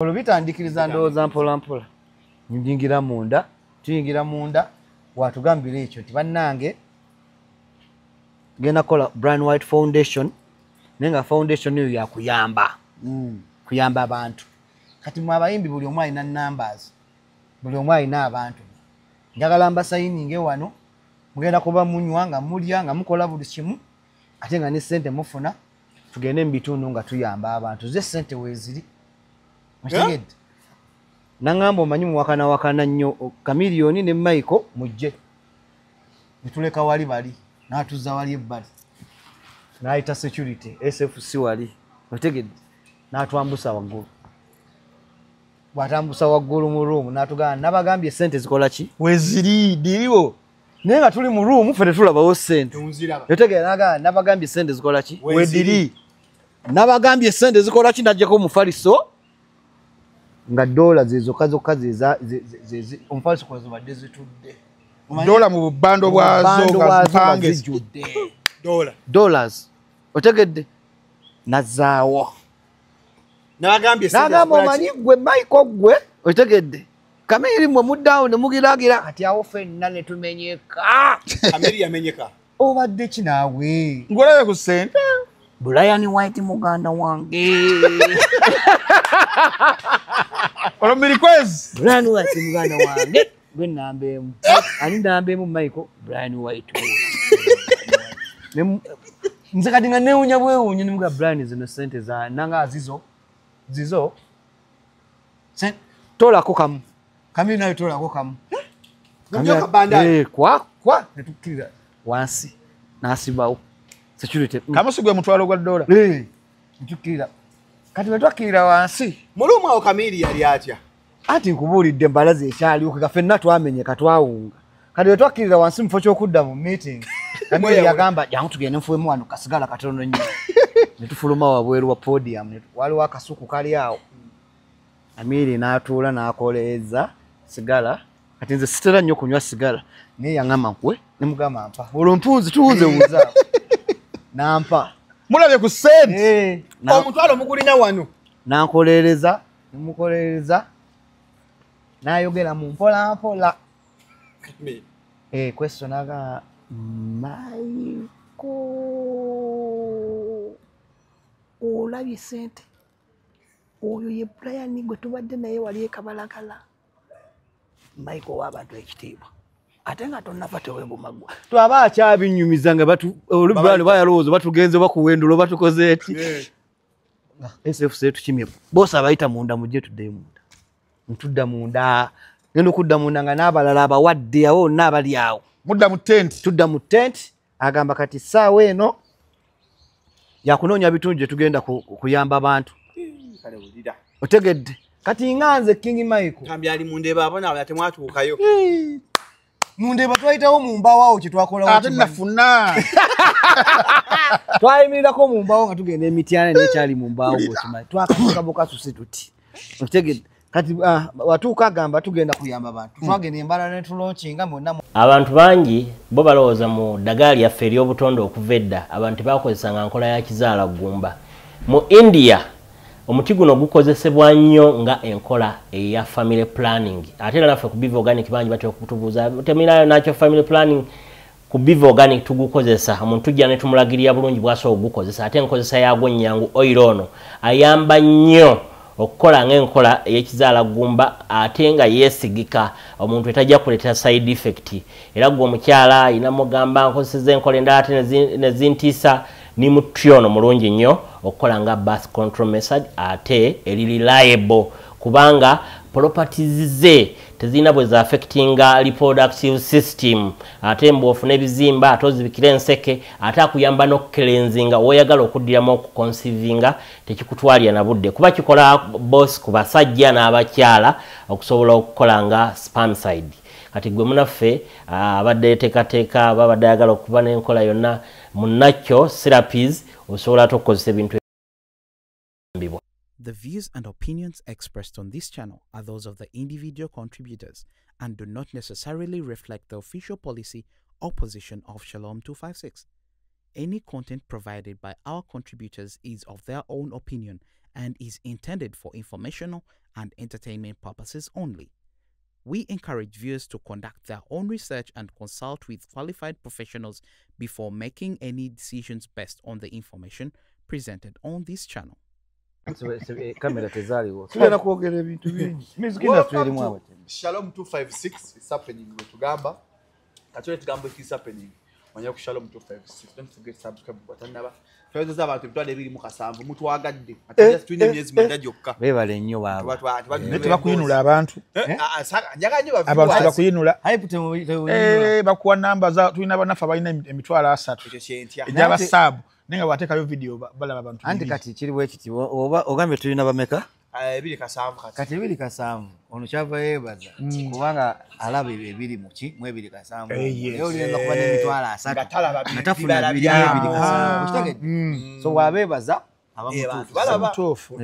olwo bitandikiriza ndowooza mpola mpola tuyingira munda watugambira ekyo nti bannange genda kola Brian White Foundation naye nga foundation eyo yakuyamba kuyamba abantu kati mwe abayimbi buli omu alina numbers buli omu alina abantu njagala mbasayininge wano mugenda kuba munywa nga mulya nga mukola buli kimu ate nga ne ssente mufuna tugende mu bitundu nga tuyamba abantu ze ssente weeziri mutegedde nangamba omanyi muwakana nnyo Kamiliyoni ne Michael mujje nituleka wali bali n'atuzza wali ebbali n'ayita security SFC wali mutegedde n'atwambusa waggulu bw'atambusa waggulu mu room n'atugamba nabagambye ssente zikola ki weeziri diriwo naye nga tuli mu room ffe tetulabawo ssente otegeera nabagambye ssente zikola ki weediri nabagambye ssente zikola ki najjako omufaliso nga dola zezokka zokka omufaliso kwa zibadde zitudde dola mu bubando bwazo nga zijjudde dollars otegedde nazaawo nagamba omanyi gwe Michael gwe otegedde Kamiri mwe muddawo ne mugiragira kati awo ffenna ne tumenyeka Kamiri yamenyeka obadde ki naawe ngolabe ku ssente Brian White muganda wange olomiri kwezi Brian White muganda wange gwe nambeemu ani nambeemu Michael Brian White nze kati nga neewunya bwewuunye ne muga Brian zino ssente za nanga zizo tolako kamu Kamiri nayo tolako kamu kwa netukkirira wansi n'asibawo security kamusi gwe mutwalo gwa dola ntukkirira kati bwe twakkirira wansi mulumu awo Kamiri yali atya ati nkubuulidde mbalazi ekyaliwo ka ffenna twamenyeka twawunga kati bwe twakkirira wansi mufo ky'okudda mu meeting Kamiri yagamba jangu tugende nfuwemu wano kasigala katono nnyo ne tufuluma wabweru wa podium waliwo akasuku kali awo Kamiri n'atuula n'akoleeza sigala kati nze sitera nnyo kunywa sigala naye yaŋŋamba nkwe ne mugamba mpa olwo mpunzi tuwuze wuza nampa mulabye ku ssente omutwalo mugulina wano nankoleereza nemukoleereza n'ayogera mu mpolampola question aga Michael olabye ssente oyo ye Brian gwe tubadde naye wali ekabalakala Michael w'abantu ekitiibwa ate nga tonnafa tewembumagwa twaba akyabinyumiza nga olubalo bayalowooza batugenze bakuwendulo batukoze eti SFC tukimye bosi abayita munda mujje tuddeyo munda ntudda munda ngenda okudda munda nga n'abalala abawadde awo n'abali awo tudda mu tent agamba kati ssaawa eno yakunoonya bitundu gye tugenda kuyamba abantu otegedde kati nganze King Michael kambyali mundeeba abona aba temwatuukayo mundeeba twayitawo mu mbaawo awo kye twakolawo ate nafuna twayimirirako mu mbaawo nga tugenda emityana n'ekyali mu mbaawo bwokimanyi twakabokasusi tuti otegedde kati watuuka agamba tugenda kuyamba abantu twagenda embala ne tulonkinga mwonna abantu bangi bo balowooza mu ddagala lyaffe ery'obutonde okuva edda abantu bakozesanga nkola ya kizaala ggumba mu India omuti guno gukozesebwa nnyo nga enkola eya family planning ate naffe ku Biva Organic bangi batya okutubuuza teminayo nakyo family planning ku Biva Organic tugukozesa omuntu tujja ne tumulagirira bulungi bw'asobola okugukozesa ate enkozesa yagwo nnyangu oil ono ayamba nnyo okukola ng'enkola ey'ekizaala ggumba ate nga yeesigika omuntu etajja kuleeta side effect era gwe omukyala ayina mugamba nkozeseza enkola endala ate nezintiisa ni mutyono mulungi nnyo okukola nga birth control method ate eri reliable kubanga properties ze tezina bwe za affectinga reproductive system ate mbofu n'ebizimba ate ozibikira enseke ate akuyamba n'okukelenzinga woyagala okuddiramu okuconcevinga tekikutwalya na budde kuba kikola boss ku basajja n'abakyala okusobola okukola nga spermicide kati gwe munaffe abadde teekateeka babadde ayagala okuba n'enkola yonna munakyo therapies osobola ate okukozesa ebintu ebibwa. The views and opinions expressed on this channel are those of the individual contributors and do not necessarily reflect the official policy or position of Shalom 256. Any content provided by our contributors is of their own opinion and is intended for informational and entertainment purposes only. We encourage viewers to conduct their own research and consult with qualified professionals before making any decisions based on the information presented on this channel. Kamera tezaliwo. Tugenda kwogera ebintu bingi. Music industry erimu abo. Shalom 256 is happening tugamba. Katole tugambo is happening. Manya ku Shalom 256. Don't forget subscribe button naba. Fezo z'abantu bitwale biri mu kasanvu mutwagadde. Ati just twine myezi manda gyokka. Bebale nnyo baba. Nete bakuyinula abantu. Njaga nnyo bavuga. Abantu bakuyinula. Hype Bakuwa namba za tulina banafa balina emitwalo 3. Ejaba sub. Nenga watekayo video balaba abantu. Anti kati kiriwo ekiti oba ogambe tulina bameka? Ebiri kasanvu kati. Kati ebiri kasanvu. Ono kyava yebaza. Kubanga alaba ebiri muki mu ebiri kasanvu. Leo liyenga kuba n'emitwalo 3. Ngatafuna ebiri kasanvu. So wabebaza abamutuufu.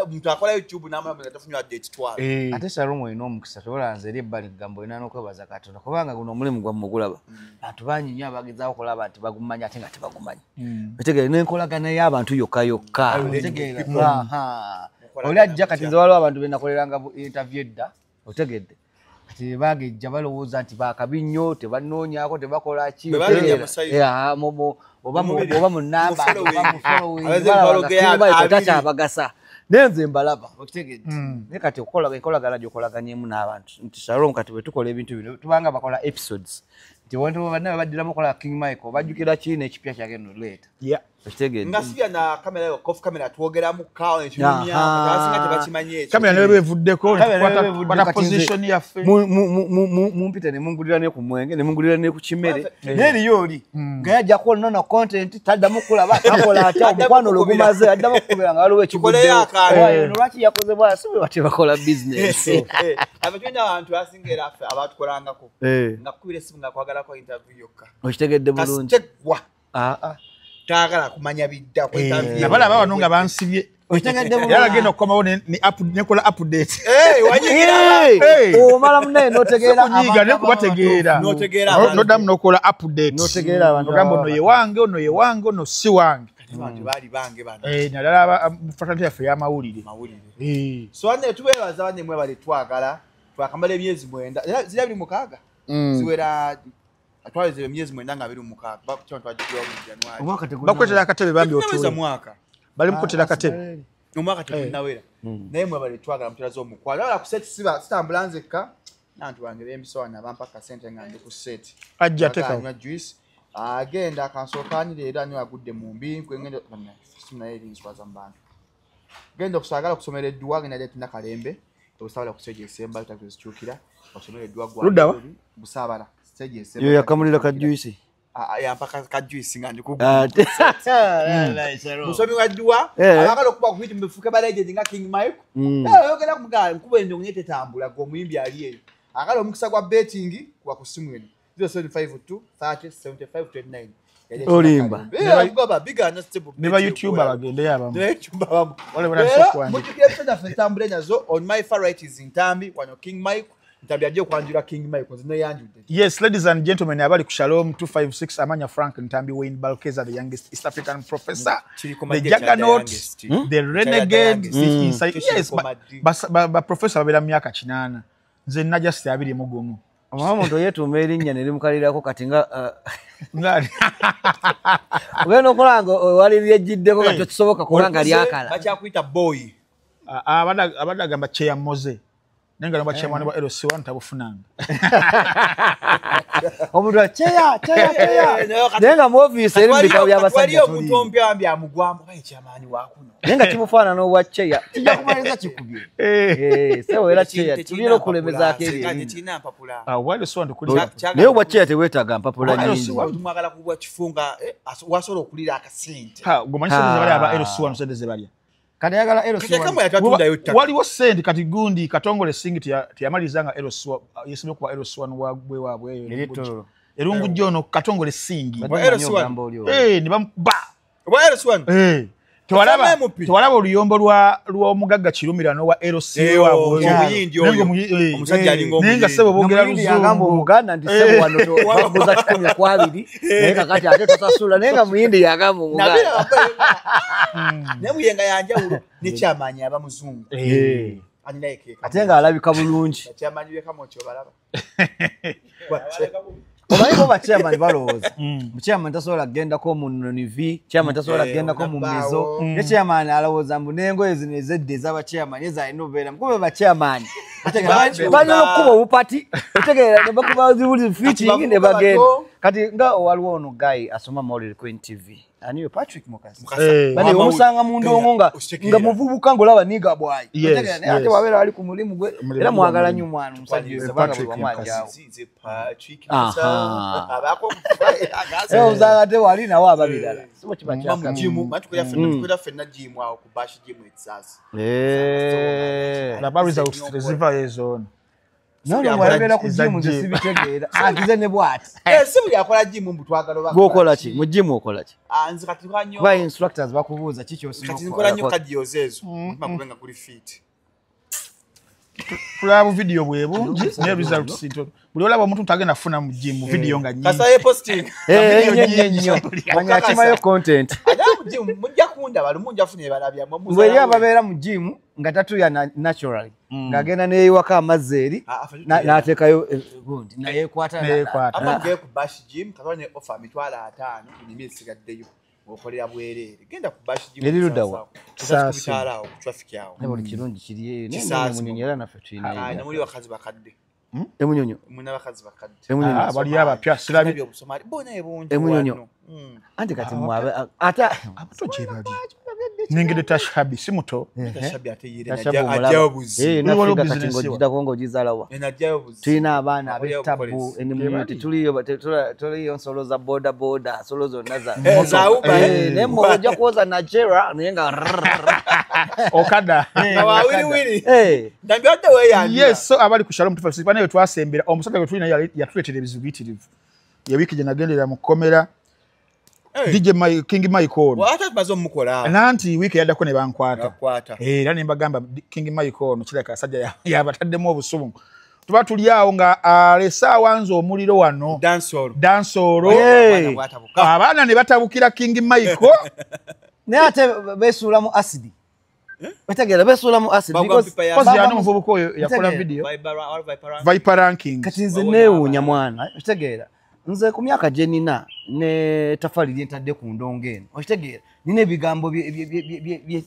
Omuntu akola YouTube n'amala ngatafunywa update twala. Ate Shalom ino omukisa tolanze eri ebbali gambo ina n'okwebaza Katonda kubanga guno omulimu gwa mugulaba. Abantu bangi nnyo abagezaawo okulaba ati bagumanya ate nga tebagumanyi. Otegeera n'enkolagana y'abantu yokka. Oli ajja kati nze waliwo abantu be nakoleranga interview edda otegedde. Kati bagejja balowooza nti bakabi nnyo tebanoonyaako tebakola ki. Oba mu namba takyabagasa nenze mbalaba okitegedde naye kati enkolagana gyokolaganyemu n'abantu nti Shalom kati bwe tukola ebintu bino tubanga bakola episodes nti wantu bannabe baddiramu kola King Michael bajjukira ki n'ekipya kyagenda oleeta okitegedde nga sibya na kamera yo kofu kamera twogeramu kawo ekinyumya asinga tebakimanye ekyo kamera nayo bevuddeko kwata position yaffe mumpita ne mungulira ne ku mwenge ne mungulira ne ku kimere n'eriyo oli nga yajja kukola no content taddamu kulaba akola atya omukwano olugumaze addamu kukubera nga waliwo ekiguddeyo lwaki yakoze bwala sibe bate bakola business abatwenda abantu basingera affe abatukolangako nga kubira simu nga kwagalako interview yokka okitegedde bulungi taagala kumanya bidda ku interview nabala bano nga bansibye okitegedde bulungi yalagenda okukomawo nekola update omala munaye n'otegeera kunyiga ne kubategeera nodamu n'okola update n'otegeera abantu ogamba ono ye wange ono ye wange ono si wange abantu bali bange bano naddala fatante yaffe y'amawulire so wane tubeebaza bane mwe bali twagala twakamala emyezi 9 zira biri mukaaga ziwera atwalize emyezi 9 nga biri mukaaga bakutya twajjira mu January bakwetera akatebe bambi otuwe mwaka bali mukutera akatebe omwaka tekunawera naye mwe bali twagala muterazo omukwala wala ku set sitambulanze ka nantu bange bembisowana bampa ka sente nga ndi ku set ajja teka juice agenda akansokanire era nyo agudde mu mbi kwengende sina eri nswaza mbantu genda okusagala kusomera edduwa genda leti nakalembe obusabala ku stage esemba litakuzichukira osomera edduwa gwa Ludawa busabala stage esemba yo yakamulira ka juice ya mpaka ka juice nga ndikugu musomi wa edduwa abakala okuba ku hitu mbefuke ba legend nga King Mike yogera kumugala nkuba endo ngete tambula go muyimbi ali eyo akala omukisa gwa betting kwa kusimu eno 0752 30 75 29 olimba ngoba biga na stable neba YouTube abagende yabamu YouTube abamu wale bana sokwa mukikira feda fetambule nazo on my far right is Ntambi wano King Mike Ntambi ajje kwanjura King Mike zino yanjude. Yes, ladies and gentlemen, abali ku Shalom 256 amanya Frank Ntambi Wayne Balkeza, the youngest East African professor, the juggernaut, the renegade, yes, but professor babera myaka 8 nze najja 2 mugumu Mama ndo yetu merinnya neri mukalirako kati nga ngani Weno kolango waliriye jiddeko kati kisoboka kolanga lyakala bacha kuita boy abada gamba cheya moze nenga namba chairman wa LC1 tabufunanga omuntu cheya nenga mu office eri mbika bya basajja waliyo mutompya ambya mugwamu baye chairman wakuno nenga kimufana no wa cheya tijja kumaliriza kikubye sewo era cheya tuliro kulemeza akeri kandi tina mpapula wale so ndikuli nayo wa cheya tewetaga mpapula nyingi tumwagala kubwa kifunga wasola okulira akasente gomanyisa bali aba LC1 sendeze bali kati yagala LC1 waliwo sendi kati gundi katongole singiti yamalizanga LC1 yesimye kwa LC1 wabwe wabwe erungu jono katongole singi LC1 ni bamba wa LC1 Tewalaba oluyombo lw'omugagga Kirumira n'owa LC omusajja alinga nenga sebo boogera luzungu yagamba Omuganda nti sebo wano twabuza 12 naye kakati ate tosasula nenga muyindi yagamba Omuganda ne muyenga yanjawulo ne kyamanyi aba muzungu ate nga alabika bulungi kyamanyi bye kamotyo balaba omanyi bo bachairman balowooza chairman tasobola kgendako mu Nonivi chairman tasobola kgendako mu Mizo ne chairman alowooza mbu n'engoye zino ezedde ez'abachairman ezalina obeera mukube bachairman balina okukuba obupati otegeera ne bakuba zibuli fitting ne bagenda kati nga waliwo ono guy asoma Maulid Queen TV aniyo Patrick Mukasa bali omusanga mu ndongo nga muvubuka ngolaba niga bwayi otegeera ate wabeera ali ku mulimu gwe era mwagala nnyo mwana omusajja oyo banga bwamwajjaawo Patrick abako uzanga ate wali nawo ababirala sibo kibakyaka jimu batukola fenna jimu awo ku bash jimu etsasi la bariza usiziva yezo no mwayogera ku jimu nze sibitegeera akize ne bwati sibu yakola jimu mbutwagalo bako gokola ki mu jimu okola ki nzi kati kanyo ba instructors bakubuuza kiki osimo kati nkola nnyo kadiozezo makubenga kuli fit Kulabu video bwebu ne result sinto buli olaba omuntu tagenda funa mu gym video nga nyingi kasaye posting nnyo manya kimayo content adamu gym mujja kunda balu munja fune balabya mu bwe yababeera mu gym nga tatu ya naturally ngagenda neyiwaka amazeri n'ateekayo gundi naye kwata apange ku bash gym katone offer mitwala 5 nimiri sigaddeyo okolera bwerere genda ku bash gym erirudawa sasa traffic yawo ne buli kirungi kiriyo ne munyonyera na fetina na muri bakazi bakadde emunyonyo muna bakazi bakadde emunyonyo bali abapya sirabi obusomali bona ebuntu emunyonyo andi kati mwabe ata abato jebali ningide tashabi simuto tashabi ateyire ajabuzi nafiga kati ngojida kongo jizalawa enajabuzi tuina abana abetabu enimunyoti tuliyo nsolo za boda solo zonna za nembo ojja kuoza Nigeria nenga okada wili ndambye ate weyanja yes so abali ku Shalom 256 banayo twasembera omusajja gwe tulina yatuletera ebizubitirivu ya wiki jenagendera mu komera DJ King Michael wata tumazo mukola nanti wiki yadako ne bankwata era ne mbagamba King Michael kireka asajja yabataddemu obusubu tuba tuli awo nga alesa wanzo omuliro wano dansoro abaana ne batabukira King Michael ne ate besuula mu acid bategera besuula mu acid because yana muvubuko oyo yakola video Viper ranking kati nze neewuunya mwana otegera nze ku myaka gye nina ne tafali lyentadde ku ndongo eno okitegeera nina ebigambo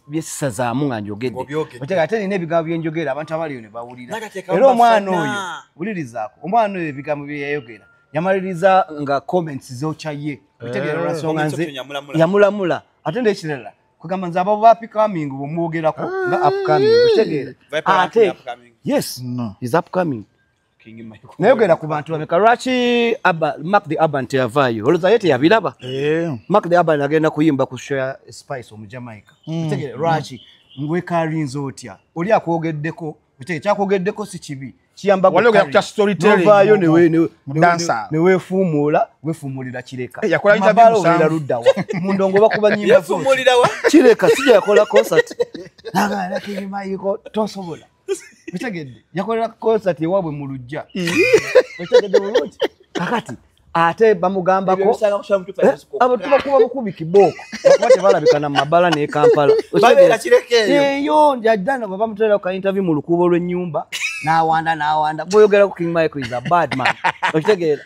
byesisazaamu nga njogedde otegera ate nina ebigambo byenjogera abantu abaliyo ne bawulira era omwana oyo wulirizaako omwana oyo ebigambo bye yayogera yamaliriza nga comments zokyaye okitegeera olwasonga nze yamulamula ate ndekirala kugamba nze abo bapicoming bwemwogerako nga upcoming okitegeera ate yes is upcoming nayogera ku bantu bameka lwaki Mark the Urban teyavaayo olowooza ye teyabiraba Mark the Urban agenda kuyimba ku Share Spice omujamaica otegere lwaki ngwekalinza otya oli akwogeddeko otegere kyakwogeddeko si kibi kiyamba novaayo neweefuumuula weefuumulira kireka yakola luddawa mu ndongo bakuba nyimba kireka sijja yakola concert nagala kiyimayiko tosobola bitegedde yakolera concert ewaabwe mu lujja bitegedde bulungi kakati ate bamugambako abantu bakuba bukubi kibooko bakuba tebalabikana mu mabala ne Kampala eyo njajjana bwe bamutera ku interview mu lukubo lw'ennyumba n'awanda bw'oyogera ku King Michael is a bad man okitegeera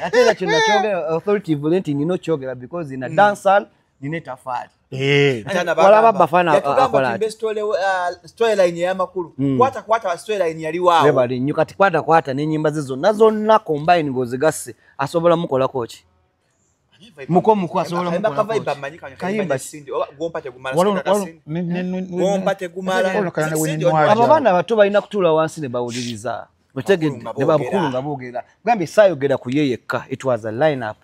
ate era kyonna kyogera authoritatively nti nina okyogera because in a dancehall nina etafaali walaba bafana akola storyline ya makulu kwata storyline yali wao webali nnyo kati kwata n'ennyimba ze zonna combine ngozigasse asobola mukolako ki muko asobola mukolako kayimba abo baana bato balina kutuula wansi ne bawuliriza otegedde ne babukulu nga boogera gambye saayogera ku ye yekka it was a line up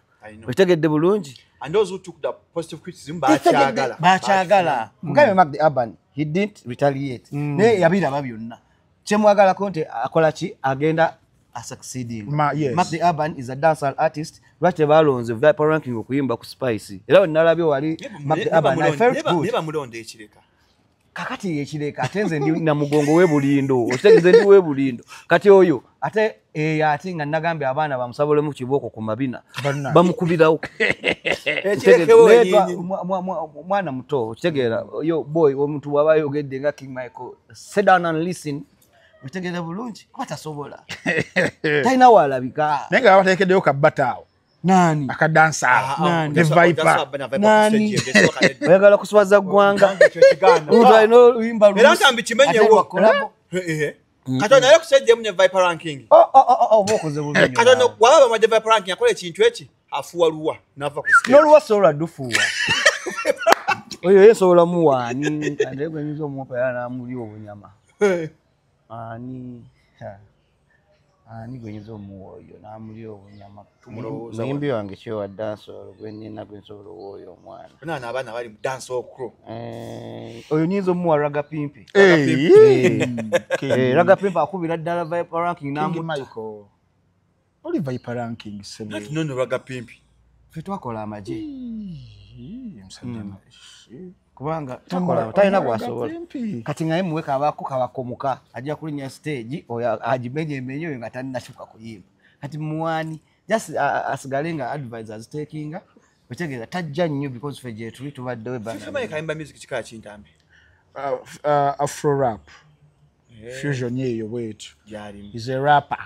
otegedde bulungi. And those who took the positive criticism bachagala mugabe Mark the Urban he didn't retaliate ne yabira babyonna kyemwagala konte akola ki agenda are succeeding. Yes. Mark the Urban is a dancehall artist. Lwaki balonze Viper Ranking okuyimba ku Spice. Era nalabye wali Mark the Urban I felt good. Neba mulonde ekireka. Kakati ekireka atenze ndi na mugongo webulindo. Otegeze ndi webulindo. Kati oyo ate ate nga nagambe abaana bamusabole mu kiboko ku mabina. Bamukubirawo. Ekireke wenyinyi. Mwana muto otegera yo boy omuntu wabayogedde nga King Michael. Sit down and listen. Otegera bulungi kwatasobola. Taina walabika. Nenga abatekeddeyo kabbataawo. Nani? Akadansa. Nani? The Viper. Nani? Oyagala kuswaza gwanga. Omuntu alina oluyimba luusi. Era ntambi kimenyewo. Katono naye kusejje mu Viper Ranking. Bokoze bulungi. Katono waba mu Viper Ranking akola ekintu eki afuwa luwa nava ku stage. Noluwa sola dufuwa. Oyo yesobola muwani andegwe nizo omupa yana muli obunyama. Ani gwenyiza omuwoyo namuli obunyama. Muyimbi wange kyewa dancehall gwenina gwensobola owoyo omwana. Nana abaana bali mu dancehall crew. Oyo nyinza omuwa Raga Pimpi. Raga Pimpi akubira ddala Viper Ranking King Michael. Oli Viper Ranking sebe. Not no Raga Pimpi. Fe twakola amaje. Kubanga takola talina gwasobola. Kati ngaye muweka abako kabakomuka ajja kulinya stage oya ajimenye menyo nga taninashuka kuyimba. Kati muwani just asigalenga advisors taking otegeza tajja nnyo because feje tuli tubadde we bana. Fema yakaimba music kika kintambe. Afro rap. Fusion yeyo wetu. Yali. He's a rapper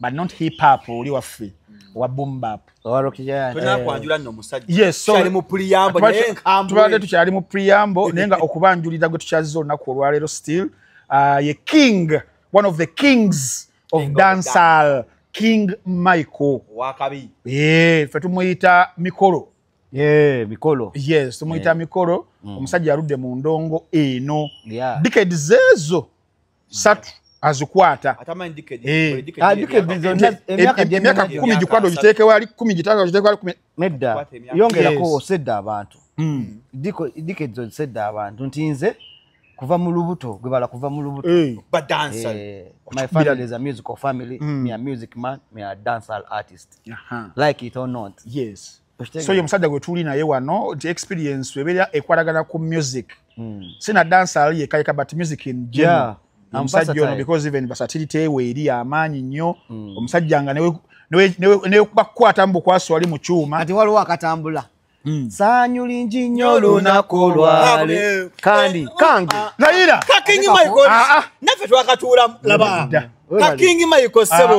but not hip hop oli wa free. Wa boom bap. Tuna kwanjula nno musajja. Yes, so kyali mu preamble naye nkambwe. Tubadde tukyali mu preamble nenga okubanjulira gwe tukyazza olunaku olwaleero still ye king, one of the kings of dancehall, King Michael. Wakabi. Fe tumuyita Mikolo. Mikolo. Yes, tumuyita Mikolo. Omusajja yarudde mu ndongo eno. Decades ezo satu azukwata. Atamanyi decade. Emyaka 10 gikwado giteekewo ali 10 gitanga giteekewo ali 10. Medda. Yongerako osedda abantu. Decades osedda abantu ntinze kuva mu lubuto gwebala kuva mu lubuto. But dancer. My family is a musical family. Me a music man, me a dancehall artist. Like it or not. Yes. So yo musajja gwe tuli naye wano the experience webeera ekwatagana ku music. Sina dancehall ye kayika but music in general. Omusajja ono because even versatility we eri amaanyi nnyo. Omusajja nga ne bakwata mbu kwaswali mu kyuma. Kati waliwo akatambula. Sanyulinji nnyo lunaku lwale kandi kangi Naira King Michael naffe twakatuula laba King Michael sebo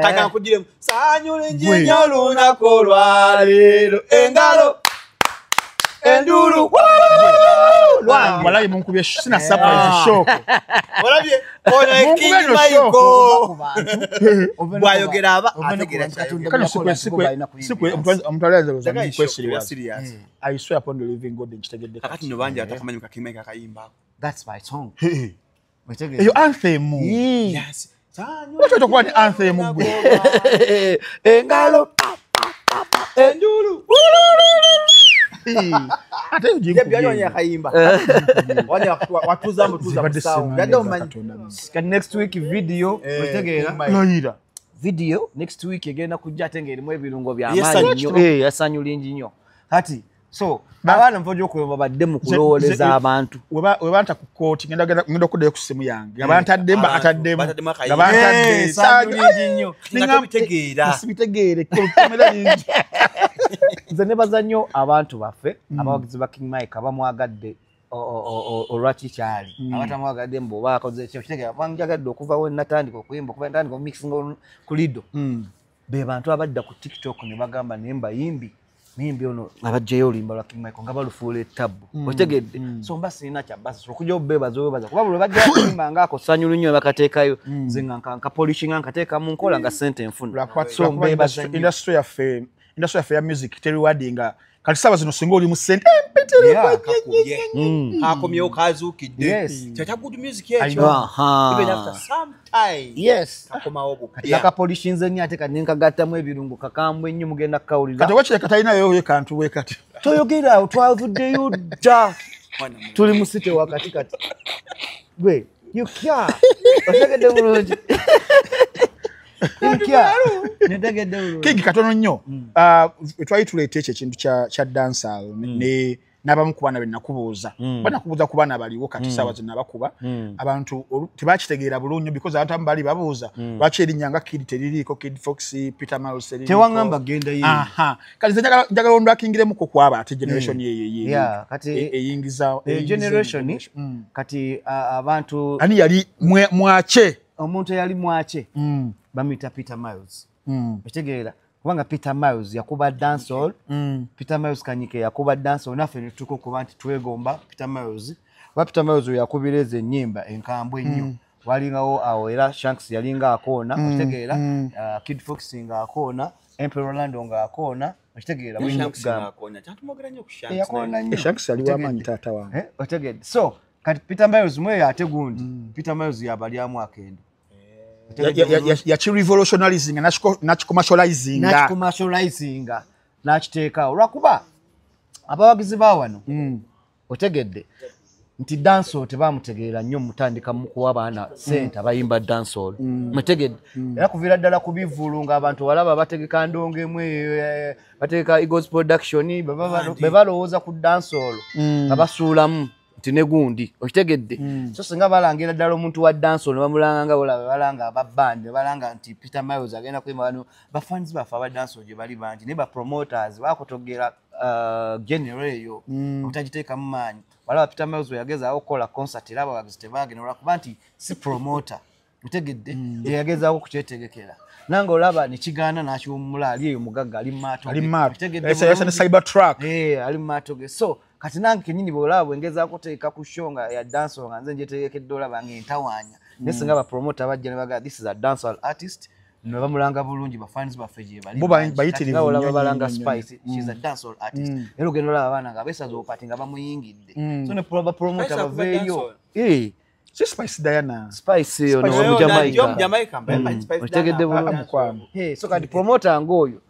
kaka nkugiremu sanyulinji nnyo lunaku lwaleero engalo endulu walayi munkubye sina surprise shock walabye ono King Michael bwayogera aba ategera kano sikwe omutalaza serious. I swear upon the living God nkitegedde kakati no banja atakamanyi King Michael akayimba. That's my song. Eyo anthem. Yes. What to kwani anthem gwe engalo endulu ate yebyo yakayimba wani watuza musawo yadde omanyi next week video otegeera Naira video next week egenda kujja atenge erimu ebirungo by'amaanyi nnyo yasanyulingi nnyo kati so abaana mpojo okuyomba badde mu kulowooleza abantu webanta ku kooti ngenda okuddayo ku simu yange abantadde ataddemu sanyulingi nnyo sibitegeere kamera nyingi. Nze nebaza nnyo abantu baffe abawagizi ba King Mike abamwagadde olwaki kyali abatamwagadde mbu bakoze ekyo kitegeera banjagadde okuva we natandika okuyimba okuva natandika omixing ku Lido be bantu abadda ku TikTok ne bagamba naye mbayimbi mimbi ono abajjayo oluyimba lwa King Michael nga balufuula ettabu otegedde so mba sirina kyabasa okujja obubeebaza kuba buli bajja kuyimba ngaako sanyulu nnyo bakateekayo nze nga nkapolishinga nkateeka mu nkola nga sente enfuna so mbeebaza industry yaffe ya music teriwadinga kati saba zino singa oli mu sente akomyewo kazuukidde kyata good music ekyo even after some time yes akomawo bukya nakapolishinze nnyo ate kati nenkagattamu ebirungo kakambwe nnyo mugenda kukawulira kati wakire katalinayo ye kantu we kati toyogera twavuddeyo dda tuli mu site wakati kati gwe you kya otegedde bulungi Inkya. Netegedde bulungi. King katono nnyo. Twali tuleeta ekyo ekintu kya dancehall ne n'abamu ku baana be nakubuuza. Banakubuuza ku baana baliwo kati saawa zino abakuba. Abantu tebakitegeera bulungi because abantu abamu bali babuuza. Lwaki erinnya nga Kid teririiko, Kid Fox, Peter Miles teririiko. Tewangamba genda yeye. Kati nze njagala ondwakingiremu kwaba ate generation ye. Yeah, kati eyingiza generation kati abantu ani yali mwache. Omuntu yali mwache. Bamita Peter Miles. Ekitegeera kubanga Peter Miles yakuba dancehall. Peter Miles Kanyike yakuba dancehall naffe ne tukuba nti twegomba Peter Miles. Peter Miles yakubireze ennyimba enkambwe ennyo. Walingawo awo era Shanks yalinga akoona. Ekitegeera Kid Fox nga akoona. Emperor Orlando nga akoona. Ekitegeera Shanks nga akoona. Tantumogera nnyo ku Shanks. Yakoona nnyo. Shanks ali wamanyi taata wange. Ekitegeera. So kati Peter Miles mwe ate gundi. Peter Miles yabalyamu akendo. Yachi revolutionizing na commercializing nachiteeka olwakuba abawagizi ba wano otegedde nti dancehall tebamutegeera nnyo mutandika mu kuwa abaana sente abayimba dancehall mutegedde era kuviira ddala kubivulu ng'abantu walaba bategeka ndongemu bategeka Eagles production be balowooza ku dancehall nga basuulamu nti ne gundi okitegedde so singa balangira ddala omuntu wa dancehall ne bamulanga nga balanga ababandi balanga nti Peter Miles agenda kuyimba bano bafans bafe aba dancehall gye bali bangi ne ba promoters bakutogera general eyo otagiteeka mu maanyi walaba Peter Miles yagezaawo okukola concert era abawagizi tebaagenda olwakuba nti si promoter otegedde yagezaawo kukyetegekera nange olaba nekigaana n'akiwummula ali eyo mugagga ali mu maato otegedde Cybertruck ali mu maato ge so kati nange kenyini bwolaba bwengezaako kuteeka ku show nga ya dancehall nga nze njetegekedde olaba ng'entawaanya naye singa abapromota bajja ne bagaa this is a dancehall artist ne bamulanga bulungi bafans baffe gye bayitirivu olaba balanga Spice she's a dancehall artist era ogenda olaba abaana nga beesaza opati nga bamuyingidde so ne bapromota baveeyo si Spice Diana Spice eyo no Jamaica otegedde bulungi so kati promota ng'oyo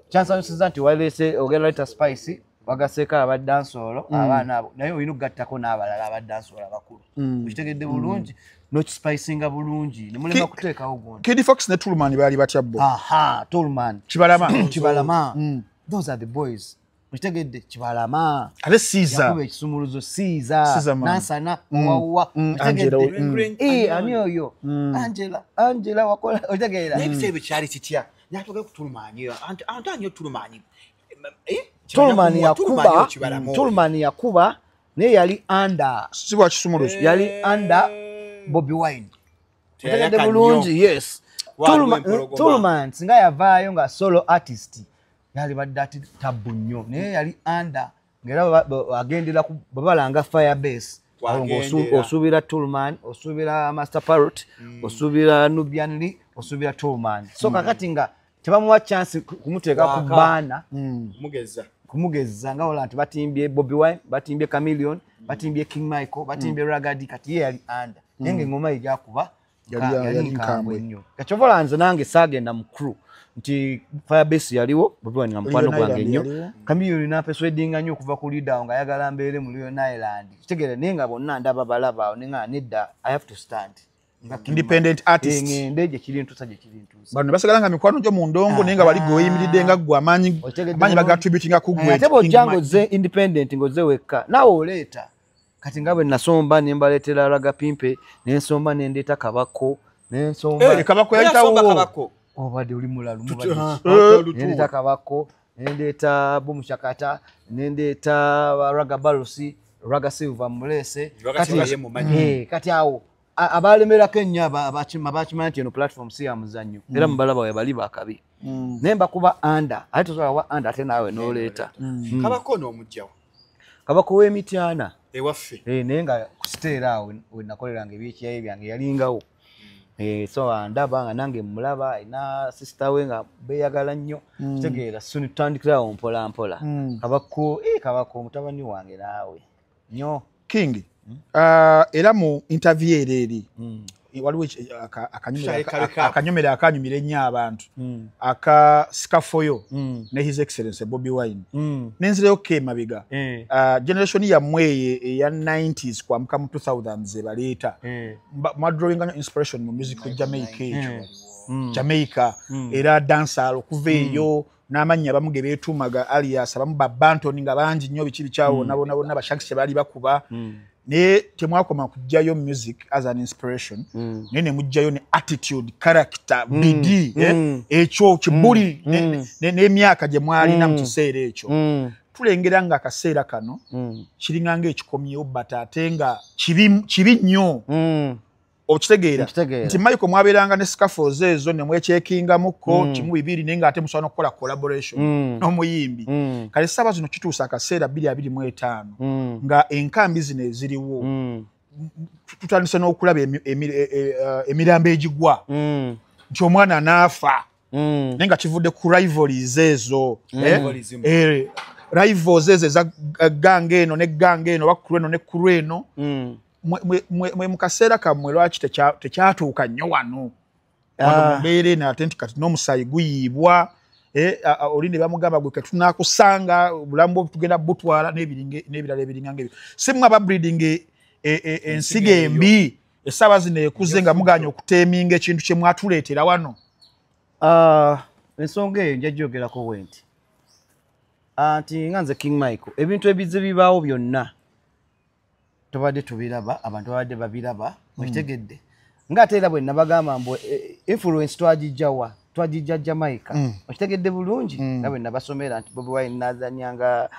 kyansanyusiza nti waleese ogenda leeta Spice wagaseeka aba dancehall abaana abo naye olina okugattako n'abalala aba dancehall abakulu okitegedde bulungi n'okispicinga bulungi ne mulema kuteekawo gundi Kid Fox ne Toolman baali batya bo Toolman Kibalama those are the boys okitegedde Kibalama ate Caesar yakuba ekisumuluzo Caesar Nansana Wawa okitegedde ani oyo Angela wakola okitegedde n'ebiseera kyali kitya nyatoge ku Toolman anti anyo Toolman Toolman yakuba naye yali under sibwa kisumuluzo yali under Bobby Wine otegedde bulungi yes Toolman singa yavaayo nga solo artist yali badde ati tabu nnyo naye yali under ng'era agendera babalanga Firebase osuubira Toolman osuubira Master Parrot osuubira Nubian Lee osuubira Toolman so kakati nga tebamuwa chance kumuteeka ku baana kumugeza nga wala nti batimbye Bobby Wine batimbye Chameleon batimbye King Michael batimbye Ragadi kati ye yali under nenge ngoma ejjakuba yali nkambwe nnyo kachovola nze nange saagenda mu crew nti Firebase yaliwo Bobby Wine nga mukwano gwange nnyo Chameleon n'apersuadinga nnyo okuva ku leader nga ayagala mbeere mu Lion Island kitegeera naye nga bonna ndaba balaba awo nenga nedda I have to stand independent artist ngende gye kirintusa bano basigala nga mikwano gyo mu ndongo naye nga bali goyimiridde nga gwe amanyi bagatributinga ku gwe ate bw'ojjango ze independent ngoze wekka naawe oleeta kati nga bwe nasomba ne mbaleetera Raga Pimpe n'ensomba ne ndeeta Kabako n'ensomba Kabako yayitawo obadde oli mulalu ndeeta Kabako ne ndeeta Bumushakata ne ndeeta Raga Balusi Raga Silver Mulese kati awo abalemerako ennyo abakimanyi nti eno platform si ya muzannyo era mubalaba we bali bakabi naye mbakuba anda ate tosobola wa anda ate naawe n'oleeta Kabako n'omugjawo Kabako w'Emityana ewaffe naye nga ku siteera awo we nakoleranga ebyekiyayi byange yalingawo so ndaba nga nange mulaba ayina sisita we nga beeyagala nnyo kitegeera suni tutandikirawo mpola mpola Kabako mutabani wange naawe nnyo King era mu interview eri waliwo akanyomera akanyumira ennyo abantu aka Sikafoyo ne His Excellency Bobby Wine nenzirayo Kemabiga generation yammwe eya 90s kwamuka mu 2000s ebaleeta mwadrawinga inspiration mu music ku Jamaica ekyo Jamaica era dancer okuva eyo n'amannya abamu ge beetuumaga alias abamu Bantoni nga bangi nnyo biki bikyawo nabo Bashanks baali bakuba naye temwakoma kujjayo music as an inspiration naye ne mujjayo ne attitude character BD ekyo kibuli n'emyaka gye mwalina mu kiseera ekyo tulengera nga akaseera kano kiringa ng'ekikomyewo but ate nga kibi nnyo okitegeera nti Michael mwabeeranga ne scaffolds ezo ne mwekyekingamuko kimu bibiri naye ng'ate musobola n'okukola collaboration n'omuyimbi kale ssaba zino kituusa akaseera 2025 nga enkambi zino eziriwo tutandise n'okulaba emirambo egigwa nti omwana n'afa naye nga kivudde ku rivalries ezo rivals ezo eza ganga eno ne ganga eno bakulu eno ne kulu eno mwe mukaseera kammwe lwaki tekyatuuka nnyo wano mbeere nate nti kati n'omusaayi guyiibwa oli ne bamugamba gwe ketunaakusanga obulamu bwo tugenda butwala n'ebirala ebiringa ng'ebyo si mmwe ababreeding ensigo embi essaawa zino ekuze nga muganya okuteeminga ekintu kye mwatuleetera wano ensonga eyo nja gyogerako bwenti anti nga nze King Michael ebintu ebize bibaawo byonna tubadde tubiraba abantu babadde babiraba okitegedde ng'ate era bwe nabagamba mbu influence twagijja Jamaica okitegedde bulungi nga bwe nabasomera nti Bobi Wine nazanyanga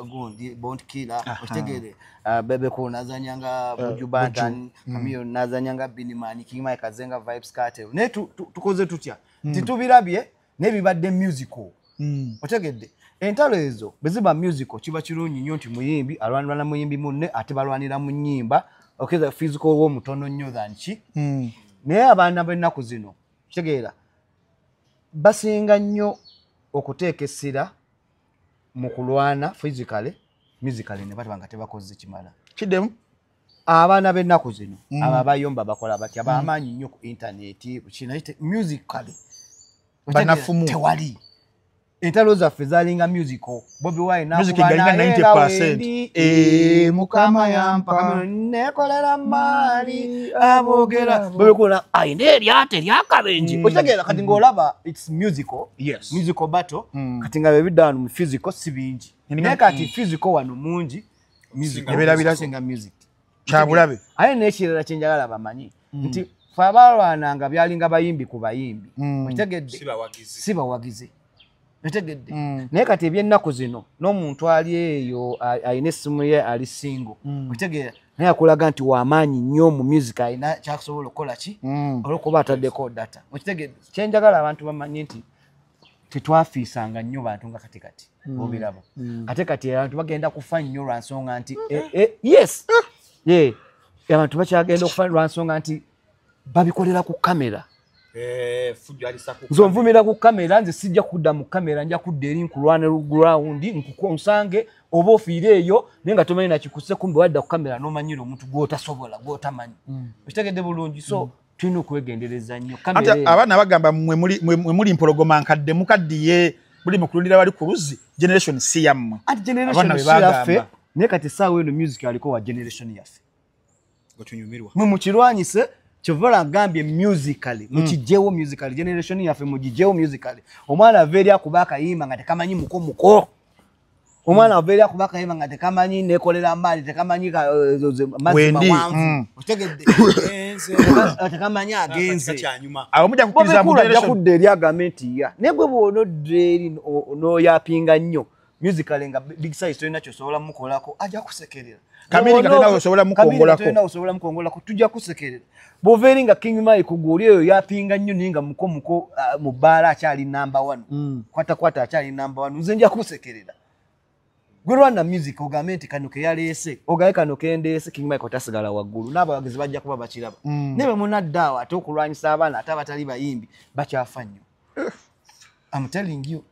gundi Bond Killer okitegedde Bebe Cool nazanyanga Buju Banton Camille nazanyanga Binimani King Michael azenga Vibes Cartel ne tukoze tutya titubirabye n'ebibadde musical okitegedde entalo ezo beziba musical kiba kirungi nnyo nti muyimbi alwanira muyimbi munne ate balwanira mu nnyimba okeza physical wo mutono nnyo than ki naye abaana b'ennaku zino kitegeera basinga nnyo okuteeka essira mu kulwana physically musically ne bataba tebakoze kimala kiddemu abaana b'ennaku zino aba bayomba bakola batya bamaanyi nnyo ku internet kinaite musically banafumu tewali entalo zaffe zalinga musical Bobi Wine music ingalinga 90% mukama yampa nekolera mali abogera Bobi Wine aine eryate lyakabenji okitegera kati ng'olaba it's musical yes musical battle kati nga bebiddaano mu physical si bingi naye kati physical wano mungi music eberabiransinga music kyabulabe aye n'ekirala kye njagala bamanyi nti fe abalwananga byalinga bayimbi ku bayimbi okitegedde si bawagizi okitegedde naye kati eby'ennaku zino n'omuntu ali eyo alina essimu ye ali single okitegera naye akulaga nti w'amaanyi nnyo mu music alina kyakusobola okukola ki olwokuba ataddeko data okitegedde kyenjagala abantu bamanyi nti tetwafiisanga nnyo bantu nga katikati obiraba ate kati abantu bagenda kufa nnyo lwa nsonga nti yes abantu bakyagenda okufa lwa nsonga nti babikolera ku kamera nze onvumira ku kamera nze sijja kudda mu kamera nja kudda eri nkulwana ground nkukonsange oba ofiire eyo naye nga tomanyi nakikuse kumbe wadda ku kamera n'omanyira omuntu gw'otasobola gw'otamanyi okitegedde bulungi so tulina okwegendereza nnyo abaana bagamba mwe muli mpologoma nkadde mukaddiye buli mukulundira bali ku luzzi generation si yammwe anti generation si yaffe naye kati essaawa eno music aliko wa generation yaffe mwe mukirwanyise kyova agambye musically mukijjewo musically generation yaffe mugijjewo musically omwana ava eri akuba akayimba nga tekamanyi muko omwana ava eri akuba akayimba nga tekamanyi nekolera maali tekamanyi mazzi mawanvu okitegedde tekamanyi agenze awo mujja kukkiriza mu generation kudda eri agambe nti ya naye gwe bw'onodda eri n'oyapinga nnyo musically nga big size tolina kyosobola mukolako ajja kusekerera kamiri nga tena osobola mukongolako tujja kusekerera bw'oveeri nga King Michael guli eyo yapinga nnyo naye nga muko mu bbaala akyali number 1 kwata akyali number 1 nze nja kusekerera gwe lwana music ogambe nti kano ke yaleese ogaye kano kendeese King Michael tasigala waggulu n'abawagizi bajja kuba bakiraba naye munaddawo ate okulwanyisa abaana ate abatali bayimbi bakyafa nnyo I'm telling you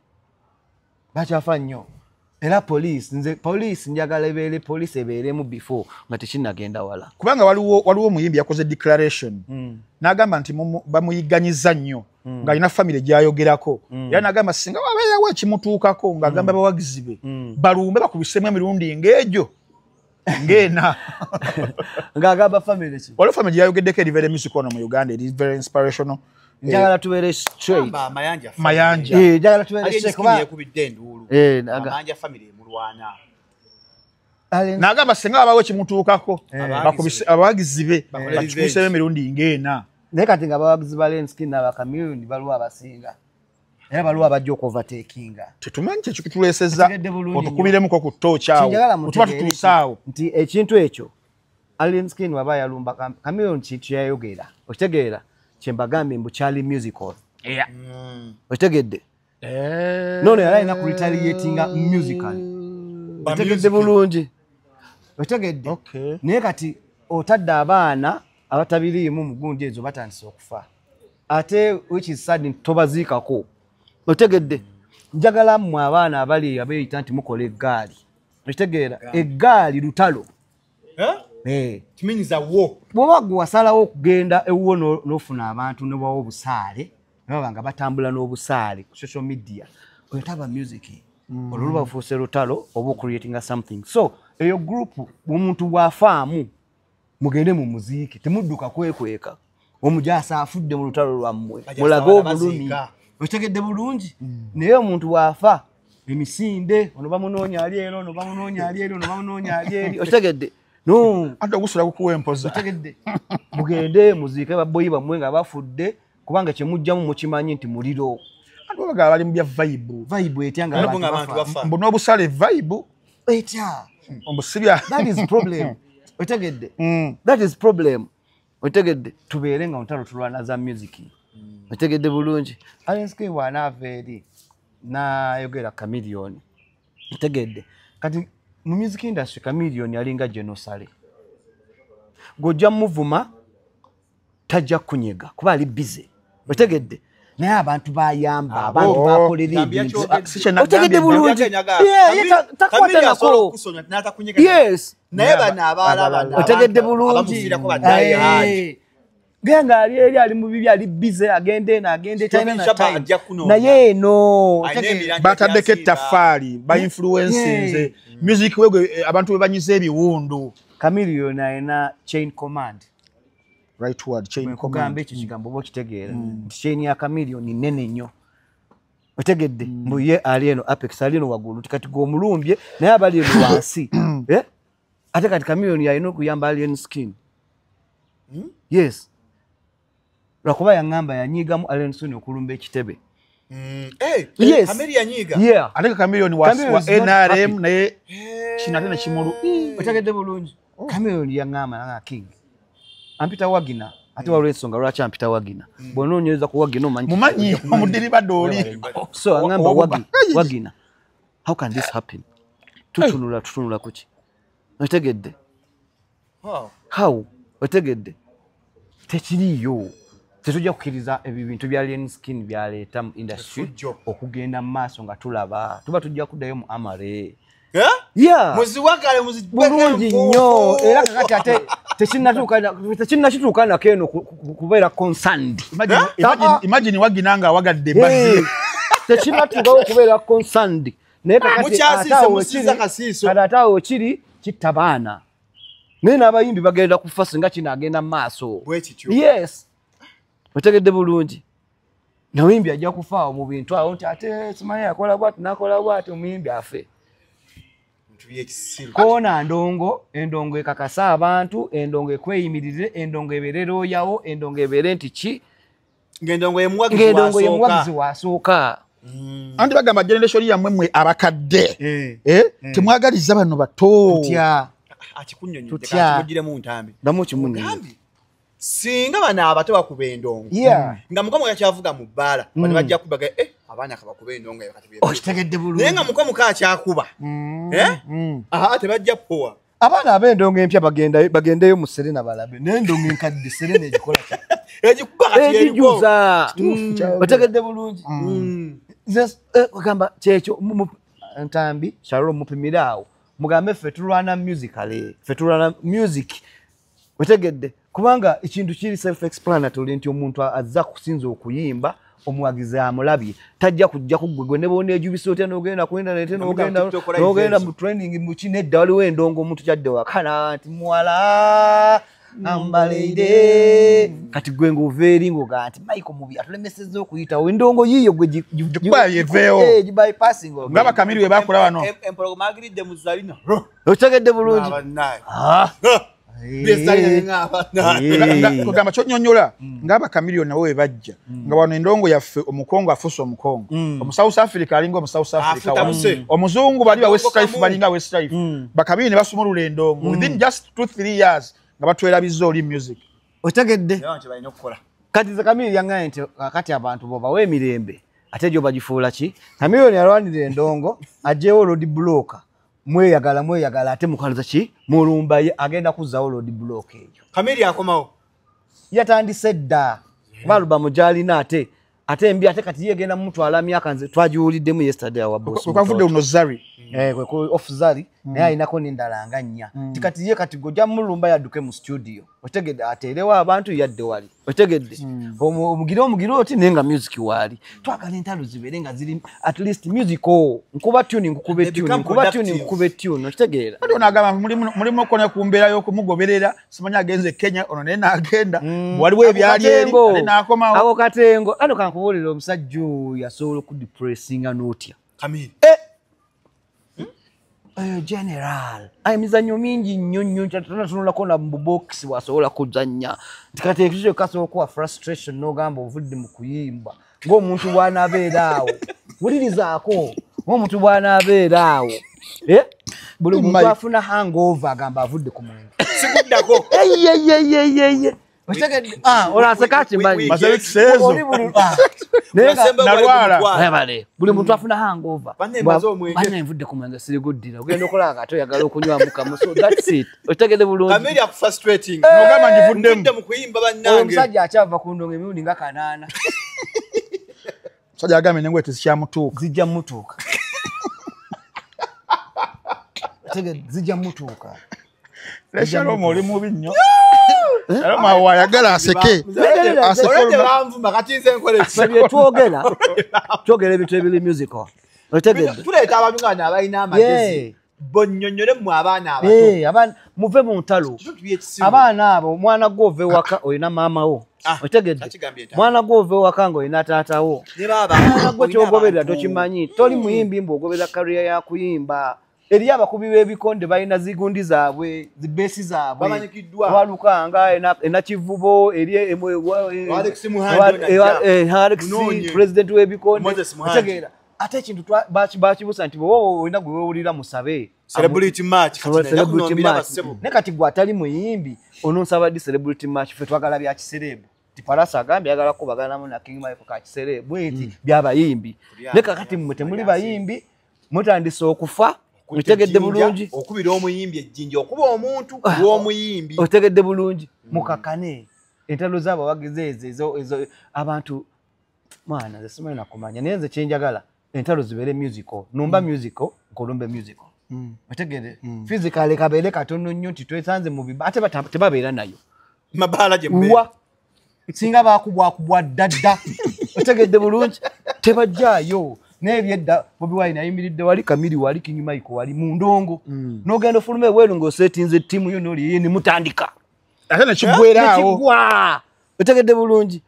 bakyafa nnyo era police njagala ebeere police ebeeremu before nga tekinnagenda wala kubanga waliwo omuyimbi yakoze declaration n'agamba nti bamuyiganyiza nnyo ng'alina famire gy'ayogerako era n'agamba singa wabeerawo ekimutuukako ng'agamba abawagizi be balumbe bakubisemu emirundi ng'egyo ng'ena ng'agamba famire ki waliwo famire gyayogeddeko eri very music ono mu Uganda eri very inspirational njagala tubere straight mayanja njagala tubere straight kuba yakubidde ndulu mayanja family mulwana nagamba singa abawe kimutuukako abawagizi be bakikuseebe emirundi ng'ena naye kati nga abawagizi ba Lenskin n'abakamiliyoni baliwo abasinga era baliwo abajja okuovertakinga tetumanyi kyekyo kituleesezza otukubiremu ku ttooki awo tuba tutuusaawo nti ekintu ekyo Lenskin waba yalumba Chameleone kintu yayogera okitegeera kyembagambye mbu kyali musical okitegedde nono yali alina ku retaliatinga musically okitegedde bulungi okitegedde naye kati otadde abaana abatabiriimu mu gundi ezo batandise okufa ate which is sad tobaziikako okitegedde njagala mmwe abaana abali abeeyita nti mukola eggaali okitegeera eggaali lutalo kiminyiza wo bw'oba gwe wasalawo okugenda ewuwo n'ofuna abantu ne bawa obusaale baba nga batambula n'obusaale ku social media oyotaba music olwo luba bufuuse lutalo oba ocreatinga something so eyo group omuntu bw'afaamu mugende mu muziiki temudduka kwekweka omujaasa afudde mu lutalo lwammwe mulage obulumi okitegedde bulungi naye omuntu bw'afa emisinde ono bamunoonya ali ero ono bamunoonya ali eri ono bamunoonya ali eri okitegedde no ate ogusula kukuwa empoza okitegedde mugende muziike babboyi bammwe nga bafudde kubanga kyemujjamu mukimanyi nti muliro ate babaga bali mu bya vibe etyanga abantu bafa mbu n'obusale vibe etya omusibya that is problem okitegedde that is problem okitegedde tubeere nga ntalo tulwana za music okitegedde bulungi Lenskin wanaava eri n'ayogera Chameleone okitegedde kati mu music industry Chameleone yalinga Genosale gojja muvuma tajja kunyega kuba ali busy okitegedde naye abantu bayamba abantu bakolera ebintu okitegedde bulungi takwata nako yes naye bano abaala okitegedde bulungi genga ali eri ali mu bibi ali busy agende na agende China na time naye no bataddeko ettaffaali ba influences music wegwe abantu we banyiza ebiwundu Chameleone ayina chain command right word chain command ekyo kigambo bo kitegeera chain ya Chameleone nene nnyo otegedde mbu ye ali eno apex ali eno wagulu kati go mulumbye naye abali eno wansi ate kati Chameleone yayina okuyamba Lenskin yes lwakuba yangamba yanyigamu Lenskin okulumba ekitebe yes Chameleone yanyiga yeah ate Chameleone wa NRM naye kinate na kimulu otegedde bulungi Chameleone yangamba nga king ampita wagina ate walwe ensonga lwaki ampita wagina bw'onoonyereza ku wagina mumanyi omudiriba dooli so angamba wagina how can this happen tutunula kuki otegedde how otegedde tekiriyo tetujja kukkiriza ebyo bintu bya Lenskin byaleeta mu industry okugenda mu maaso nga tulaba tuba tujja kuddayo mu amare muziwakale bulungi nnyo era kakati ate tekinnakituuka nako eno kubeera concerned imagine wagina nga awagadde bazzi tekinnatuukawo okubeera concerned naye kakati ate awo kiri kitta baana naye n'abayimbi bagenda kufa singa kino agenda mu maaso yes otegedde bulungi nawimbi ajja kufaawo mu bintu awo nti ate simanyi akola bwati nakola bwati omuyimbi afe koona endongo ekakasa abantu endongo ekweyimirire endongo ebeere looyawo endongo ebeere nti ki ng'endongo yemuwagizi wasooka anti bagamba generation yammwe mmwe abakadde temwagaliza bano bato akikunyonyekimugiremu ntambi damu kimunne singa bano abato bakuba endongo nga mukomo yakyavuga mu bbaala bano bajja kubaga abaana kabakuba endongo okitegedde bulungi naye nga mukomo kakyakuba tebajja powa abaana ab'endongo empya bagendeyo mu Serena balabe n'endongo enkadde Serena egikola egijuza otegedde bulungi ogamba kyekyo ntambi kyalo mupimiraawo mugambe ffe tulwana musically ffe tulwana music otegedde kubanga ekintu kiri self explanatory nti omuntu azza kusinza okuyimba omuwagizi amulabye tajja kujja kugwegwe ne bona ejubisa otya n'ogenda ku internet n'ogenda mu training mu kinedda waliwo endongo omuntu kyadde wakana nti muwala ambaleire kati gwe ng'oveeri ng'oga nti Michael mubi atulemesezza okuyitawo endongo yiyo gwe gibayeveewo gibypassing ngaba Kamiri we bakola wano empologoma agiridde mu zalina okitegedde bulungi kugamba kyonnyonnyola ngaba Kamiri nabo we bajja nga wano endongo yaffe omukongo afuuse omukongo South Africa alinga South Africa omuzungu bali ba Westlife balinga Westlife bakamiri ne basumulula endongo within just 2-3 years nga batwerabizza oli music otegedde kati ze Kamiri yangaye nti kati abantu bo bawe emirembe ate gyo bagifuula ki Kamiri yalwanira endongo ajeewo road blocker mweyagala ate mukaliza ki mulumba agenda kuzzaawo road block eyo Kamiri akomawo yatandise dda baluba mujalina ate mbi ate kati yegenda mutwala myaka nze twajiwuliddemu yesterday awa boss kwavudde uno Zari kwe off Zari naye ayinako n'endala nga nnya tikati ye kati gojja mulumba yadduke mu studio otegedde ateerewo abantu yadde wali otegedde omugire oti nenga music wali twagala entalo zibeere nga ziri at least musical nkuba tune nkukube tune okitegeera ati onagamba mulimu okona ku mbeera y'okumugoberera simanyi agenze Kenya ono naye n'agenda waliwo ebyali eri ate n'akomawo ako katengo ano kankubuulira omusajja oyo yasobola okudepressinga n'otya Kamiri general emizannyo mingi nnyo tunulako na box wasobola kuzannya tikati ekyo kasobola kuwa frustration n'ogamba ovudde mu kuyimba ng'omuntu bw'anaabeera awo wulirizaako ng'omuntu bw'anaabeera awo buli muntu afuna hangover agamba avudde ku mwenge sikuddako olaseka kimanyi buli muntu afuna hangover banne nvudde ku mwenge siriguddira ogenda okola nga ate oyagala okunywamu kamu so that's it okitegedde bulungi Kamiri akufrustrating n'ogamba ngivuddemu mu kuyimba bannange omusajja akyava ku ndongo emirundi nga 8 musajja agambye nengoye tezikyamutuuka zijja mutuuka zijja mutuuka Shalom oli mubi nnyo Shalom awayagala aseke twogera ebintu ebiri musical otegedde tuleeta abamuganda abalina amagezi bonnyonnyole mu abaana abato muve mu ntalo abaana abo omwana gwo ove waka olina maama wo otegedde mwana gwo ove waka nga olina taatawo mwana gwo kyogoberera tokimanyi toli muyimbi mbwogoberera kariya ya kuyimba eri abakubi b'ebikonde balina zigundi zaabwe zibeesi zaabwe walukanga enakivubo eri Alex president w'ebikonde otegeera ate ekintu bakibuusa nti wowe olina gwe weewulira musabe celebrity match ne kati gwe atali muyimbi ononsaba di celebrity match ffe twagala bya kiserebu Tipalasa agambye agala kubaganamu na King Michael ka kiserebu eti byabayimbi ne kakati mmwe temuli bayimbi mutandise okufa otegedde bulungi okubira omuyimbi ejjinja okuba omuntu w'omuyimbi otegedde bulungi mukakane entalo zabo bageze ezo abantu mwana zesimanya nakumanya nenze kyenjagala entalo zibere musical numba musical kolombe musical otegedde physical kabele katono nnyo titwesanze mu biba ate tebabeera nayo mabala je mbe singa bakubwa dadda otegedde bulungi tebajjayo nebyedda Bobi Wine ayimiridde wali Kamiri wali King Michael wali mu ndongo n'ogenda ofulume bweru ng'osetinze ttiimu yo n'oli yini mutandika ate nekigweraawo otegedde bulungi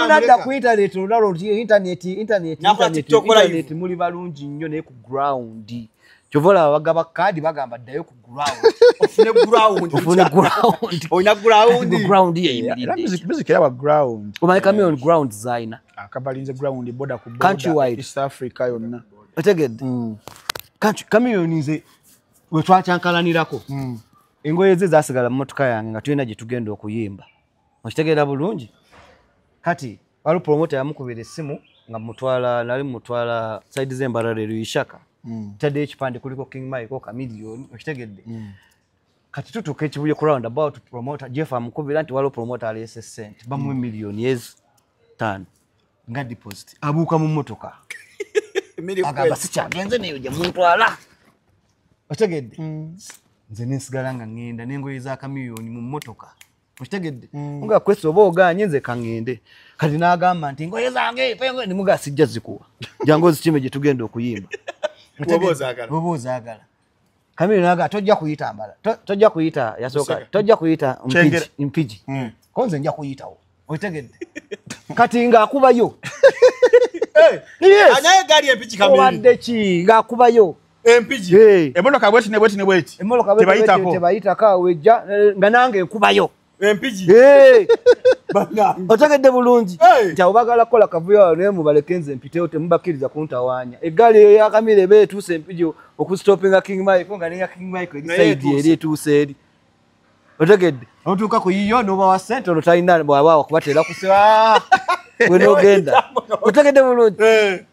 nadda ku internet olulalo nti internet muli balungi nnyo naye ku ground kyovola bagaba kaadi bagamba ddayo ku ground ofune ground music yawa ground omaleka on ground zaina akabalinze ground border ku border countrywide East Africa yonna otegedde Chameleon nze we twakyankalanirako engoye ze zasigala mu motoka yange nga tulina gye tugenda okuyimba okitegeera bulungi kati wali promoter yamukubira essimu nga nali mutwala side z'embalala Luyishaka tadde ekipande kuliko King Michael Chameleon okitegedde kati tutuuka ekibuye ku round about promoter Jeff amukubira nti waliwo promoter alese sente bamuwe million 5 nga deposit abuuka mu motoka agamba sikyagenze neyo gye muntwala okitegedde nze nensigala nga ngenda n'engoye za Chameleon mu motoka okitegedde nga kwesi oba oganye nze kangende kati n'agamba nti ngoye zange nimuga sijja zikuwa jangu zikime gye tugenda okuyimba oba ozaagala Chameleon naga tojja kuyita mbala tojja kuyita yasooka tojja kuyita mpiji konze nja kuyitawo Otegedde. Kati nga akubayo. Yes. Anaye gali empiki kamili. Wadde ki nga akubayo. Empiki. Emotoka bweti ne bweti ne bweti. Emotoka bweti tebayita kawejja nga nange nkubayo. Empiki. Otegedde bulungi. Nti obagala kola kavuyo ne mubalekenze empiteyo temubakiriza kuntawanya. Eggali ya Kamile beetuse empijo okustopinga King Mike nga ne King Mike egiside eri etuse eri. Otegedde. Otuuka ku yiyo noba wa sente olutayina bwaba wakubatera kusiba. Wenogenda. Otegedde bulungi.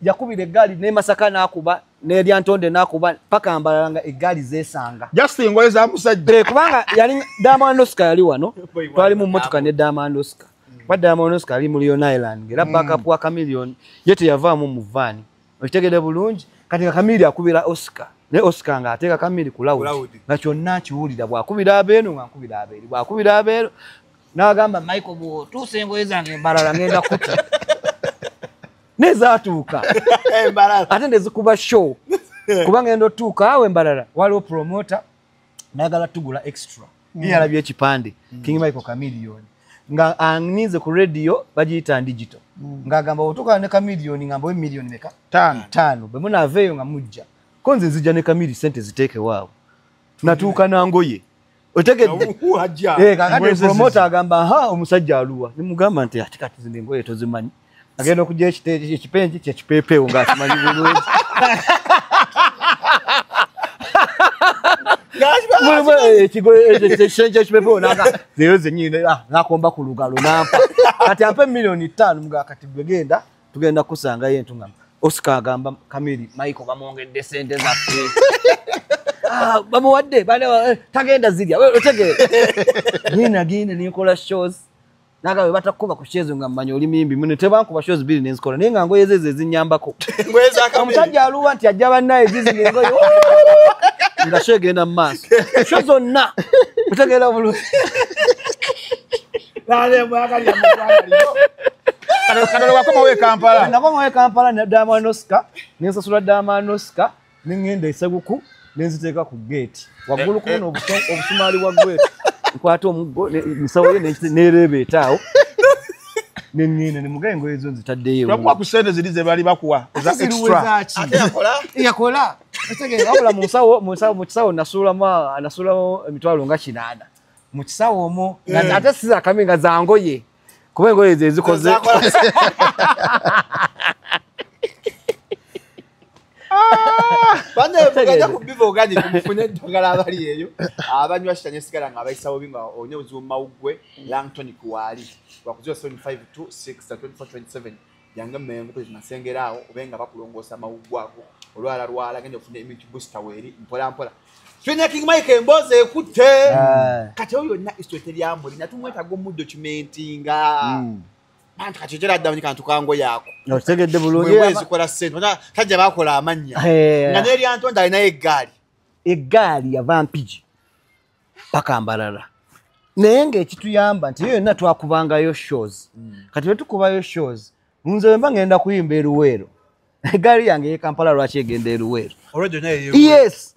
Yakubira eggali ne Masaka nakuba ne Lyantonde nakuba paka ambalanga eggali zesanga. Just ngoye za musajja. Kubanga yali Diamond Oscar yali wano. Twali mu motoka ne Diamond Oscar. Kwa Diamond Oscar ali mu Leon Island. Era backup wa Chameleone yete yavaamu mu van. Otegedde bulungi. Kati Chameleone akubira Oscar. Ne Oscar nga ateka Chameleone ku loud. Na kyonna kiwulira bwakubira abeeno nga nkubira abeeri. Bwakubira abeero n'agamba Michael Bo tusengoye zange embalala ngenda kuta. Nezatuuka. Embalala. Ate nezikuba show. Kubanga ngenda otuuka awe embalala. Waliwo promoter nayagala tugula extra. Yalabye ekipande. King Michael Chameleone. Nga anize ku radio bagiyita digital. Ngagamba otuuka ne Chameleone ngamba we million meka? 5. Bwe munaaveeyo nga mujja. Konze nzija ne Chameleone sente ziteeke waawo. Natuuka nangoye. Otegedde. Kakati promoter agamba ha omusajja aluwa. Nimugamba nti ati kati zino engoye tozimanyi. Agenda okujja ekipenji kyekipeepeewo ng'asimanyi bulungi. Ekipeepeewo zeyo zenyini nakomba ku lugalo nampa. Kati ampe $5,000,000 mga kati begenda tugenda kusangayo entungama. Oscar agamba Chameleone Michael bamwongedde sente zaffe. Bamuwadde bane tagenda zirya otegedde. Nagenda nikola shows. Naga we batakuba ku shows nga mmanyi oli mimbi mune tebankuba shows bili nenzikola naye nga ngoye zeze zinyambako. Ngweza Chameleone. Omusajja aluwa nti ajja bannaye zizi ngoye. Nga show genda maaso. Shows onna. Otegedde bulungi. Nale mwakali ya mkwali. Kadalo wakoma we Kampala. Nakoma we Kampala ne Diamond Oscar. Nensasula Diamond Oscar. Ningenda esaguku. Nenziteeka ku gate. Waggulu kuno obusumaali wa gate. Nkwata omuggo nsawo ye nerebeetaawo. Nengenda ne mugengo ezo nzitaddeyo. Twakuwa ku sente ziri ze bali bakuwa. Za extra. Ate yakola? Yakola. Otegedde wabula mu kisawo nasulamu emitwalo nga 8. Mu kisawo omwo ate siza kaminga zangoye. Kuba engoye ze zikoze. Bane bugajja ku bivo ogani kumufune ddagala abali eyo. Abanywa kitanye sigala nga abayisawo binga onyozi mawugwe Langton kuwali. Bakuzwa 752-6-24-27. Yanga mengo kwe nasengeraawo obenga bakulongoosa mawugwako. Olwala genda ofune immunity booster weri mpola. Twine King Mike emboze ekutte. Kati oyo na history lyamuli natumweta go mu documentinga. Mantu kachejera dda kantu kango yako. Otegedde bulungi. Mwezi kola sente. Tajja bakola amanya. Nga ne Lyantonde alina eggaali. Eggaali ya Vampigi. Paka mbalala. Naye ng'ekituyamba nti yonna twakubangayo shows. Kati bwe tukubayo shows. Nze bwe mba ngenda kuyimba e Luweero. Eggaali yange ye Kampala lwaki egenda e Luweero. Already naye. Yes.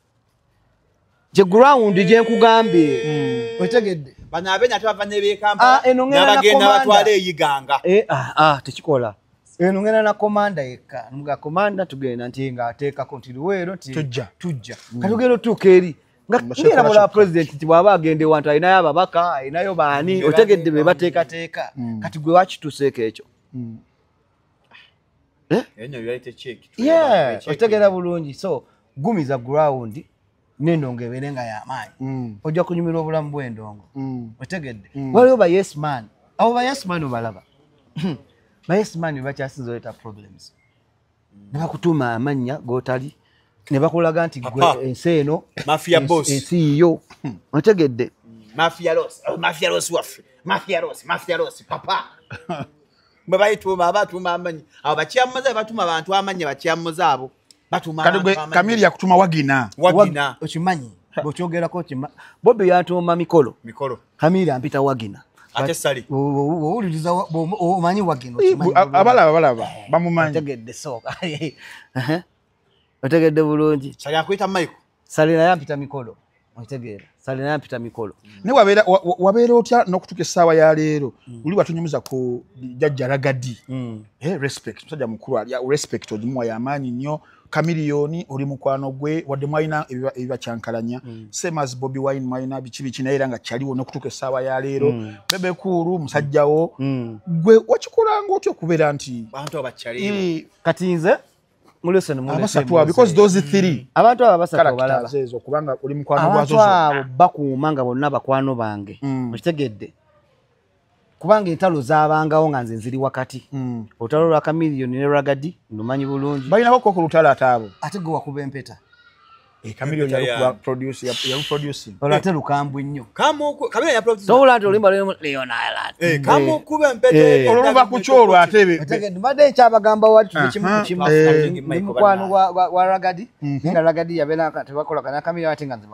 Je ground je nkugambye. Otegedde. Bana abenya tubava ne be Kampala. N'abagenda batwala eyiganga. Tekikola. Eno ngena na komanda yekka. Mga komanda tugenda nti nga ateeka konti Luweero nti tujja. Katugero tukeri. Nga mula president nti bwaba agende wantu alinayo ababaka, alinayo baani, otegedde be bateeka. Kati gwe wakituseeko ekyo. Enyo yalite check. Yeah, otegera bulungi. So, gumiza ground n'endongo ebeere nga y'amaanyi. Ojja kunyumirwa obulamu bw'endongo. Otegedde. Waliwo ba yes man. Abo ba yes man obalaba. Ba yes man bakyasinza oleeta problems. Ne bakutuuma amannya g'otali. Ne bakulaga nti gwe ensi eno. Mafia boss. Ensi yo. Otegedde. Mafia loss waffe. Mafia loss papa. Bwe bayituuma abatuuma amannya. Abo bakyammaza batuma abantu amannya bakyammaza abo. Kadugwe Chameleone yakutuma wagina. Okimanyi. Bw'okyogerako okimanyi. Bobby yatuuma Mikolo. Chameleone ampita wagina. Ate sali. Owuliriza omanyi wagina. Abalaba bamumanyi. Otegedde sooka. Otegedde bulungi. Sali akwita Michael. Sali naye ampita Mikolo. Otegeera salina mpita mikolo ne wabeera otya n'okutuka essaawa ya leero uli watunyumiza ku jjajja Ragadi respect musajja mukulu ali respect ogimuwa y'amaanyi nnyo Chameleone oli mukwano gwe wadde mwalina ebibakyankalanya same as Bobi Wine mwalina biki naye era nga kyaliwo n'okutuka essaawa ya leero Bebe Cool musajjawo gwe wakikolanga otya okubeera nti bantu abakyaliwo kati nze abasatu because those three abantu abasatu balaba zezo kubanga oli mukwano gwazo abo bakuuma nga bonna bakwano bange mukitegedde kubanga entalo zaabangawo nga nze nziri wakati olutalo lwa Chameleone ne Ragadi lumanyi bulungi balina ko lutalo ataabo ate gwe wakuba empeta Chameleone yalukuba produce producing olate lukambwe nnyo Chameleone ya produce tola nti olimba Leon Island kama okuba empeta olumva ku kyolwa atebe mutegedde mbadde kyabagamba watu kimu mukwano wa Ragadi nga Ragadi yabeera tebakola kana Chameleone ate nga nze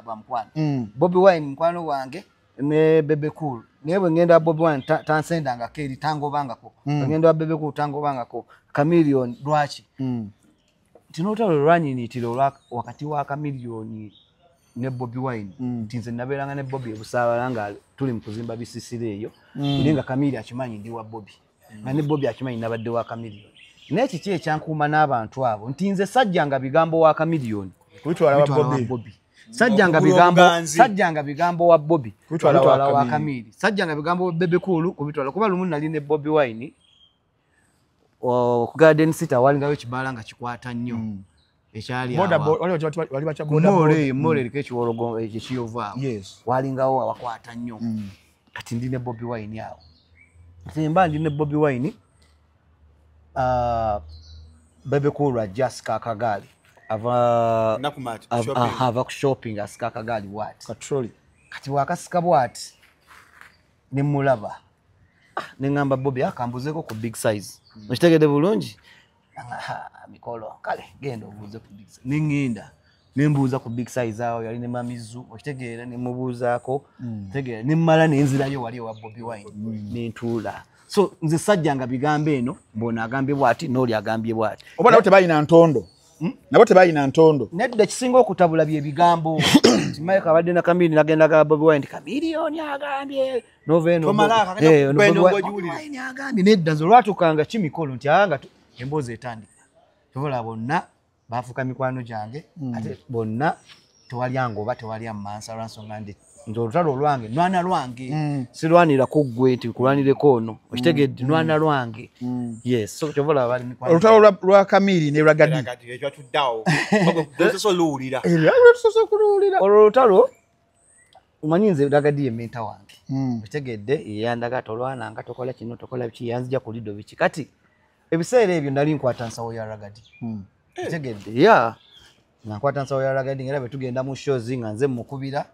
bamukwano Bobi Wine mukwano wange ne Bebe Cool naye ngenda Bobi Wine tansendanga keri tangobangako ngenda Bebe Cool tangobangako Chameleone lwaki tinotalo lwanyinitiro wakati wa Chameleone ne Bobi Wine tinze naberanga ne Bobi ebusaabala nga tuli mu kuzimba bisisire eyo nga Chameleone akimanyi ndi wa Bobi na ne Bobi akimanyi nabadde wa Chameleone n'eki ki ekyankuuma n'abantu abo ntinze sajjanga bigambo wa Chameleone kubitwala wa Bobi sajjanga bigambo wa Bobi kubitwala wa Chameleone sajjanga bigambo Bebe Cool kubitwala kuba lumu nali ne Bobi Wine ku Garden City walingayo ekibala nga kikwata nnyo ekyali more eriko ekiwologo ekiyovaao walingawo awakwata nnyo kati ndi ne Bobi Wine awo simba ndi ne Bobi Wine Bebe Cool ajja asika akagaali ava ku shopping asika akagaali bwati kati wakasika bwati ne mulaba ne ngamba Bobi akambuzeeko ku big size mukitegedde bulungi mikolo kale genda obuuze ku big size ningenda nembuuza ku big size awo yali ne mamizu okitegeera ne mubuuzaako tegeera ne mmala nenzirayo wali wa Bobi Wine nentuula so nze sajjanga bigambo eno mbona agambye bwati n'oli agambye bwati oba nabo tebalina ntondo nabo tebalina ntondo nedda kisinga okutabula bye bigambo Mike abadde na Chameleone nagenda ga Bobi Wine Chameleone agambye noveno Wine agambye nedda nzo lwatukanga kimikolo nti anga emboozi etandika tobola bonna bafuka mikwano gyange ate bonna tewali ango oba tewali amansa lwansonga ndi nzo olutalo olwange nwana lwange sirwanira kuggwe nti kulwanireko ono okitegedde nwana lwange yes so tobola bali mikwano olutalo lwa Chameleone ne Ragadi ekyo tuddawo bago luwulira olutalo umanyi nze Ragadi ye menta wange okitegedde yeyandaga tolwana nga tokola kino tokola biki yanzija ku lido biki kati ebiseera ebyo nali nkwata nsawo ya Ragadi okitegedde ya nkwata nsawo ya Ragadi ngera betugenda mu shows nga nze mukubira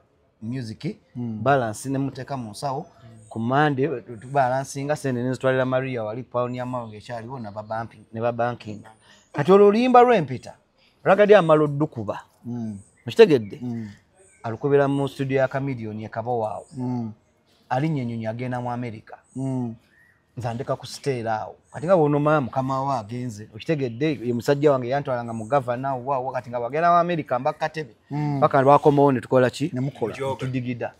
music balance ne muteka mu nsawo ku Monday tubalansinga sene nezitwalira Maria wali pound ya mawe ekyaliwo na banking kati olulimba lw'empita Ragadi amalo dukuba mukitegedde alukubira mu studio ya Chameleone ekabo waawo alinyenyonyi agenda mu America nzandika ku stage awo kati nga bonoma mukama wa agenze okitegedde ye musajja wange yantwalanga mu governor waawo kati nga bagenda mu America mbakatebe baka bakomawo ne tukola ki ne mukola tudigida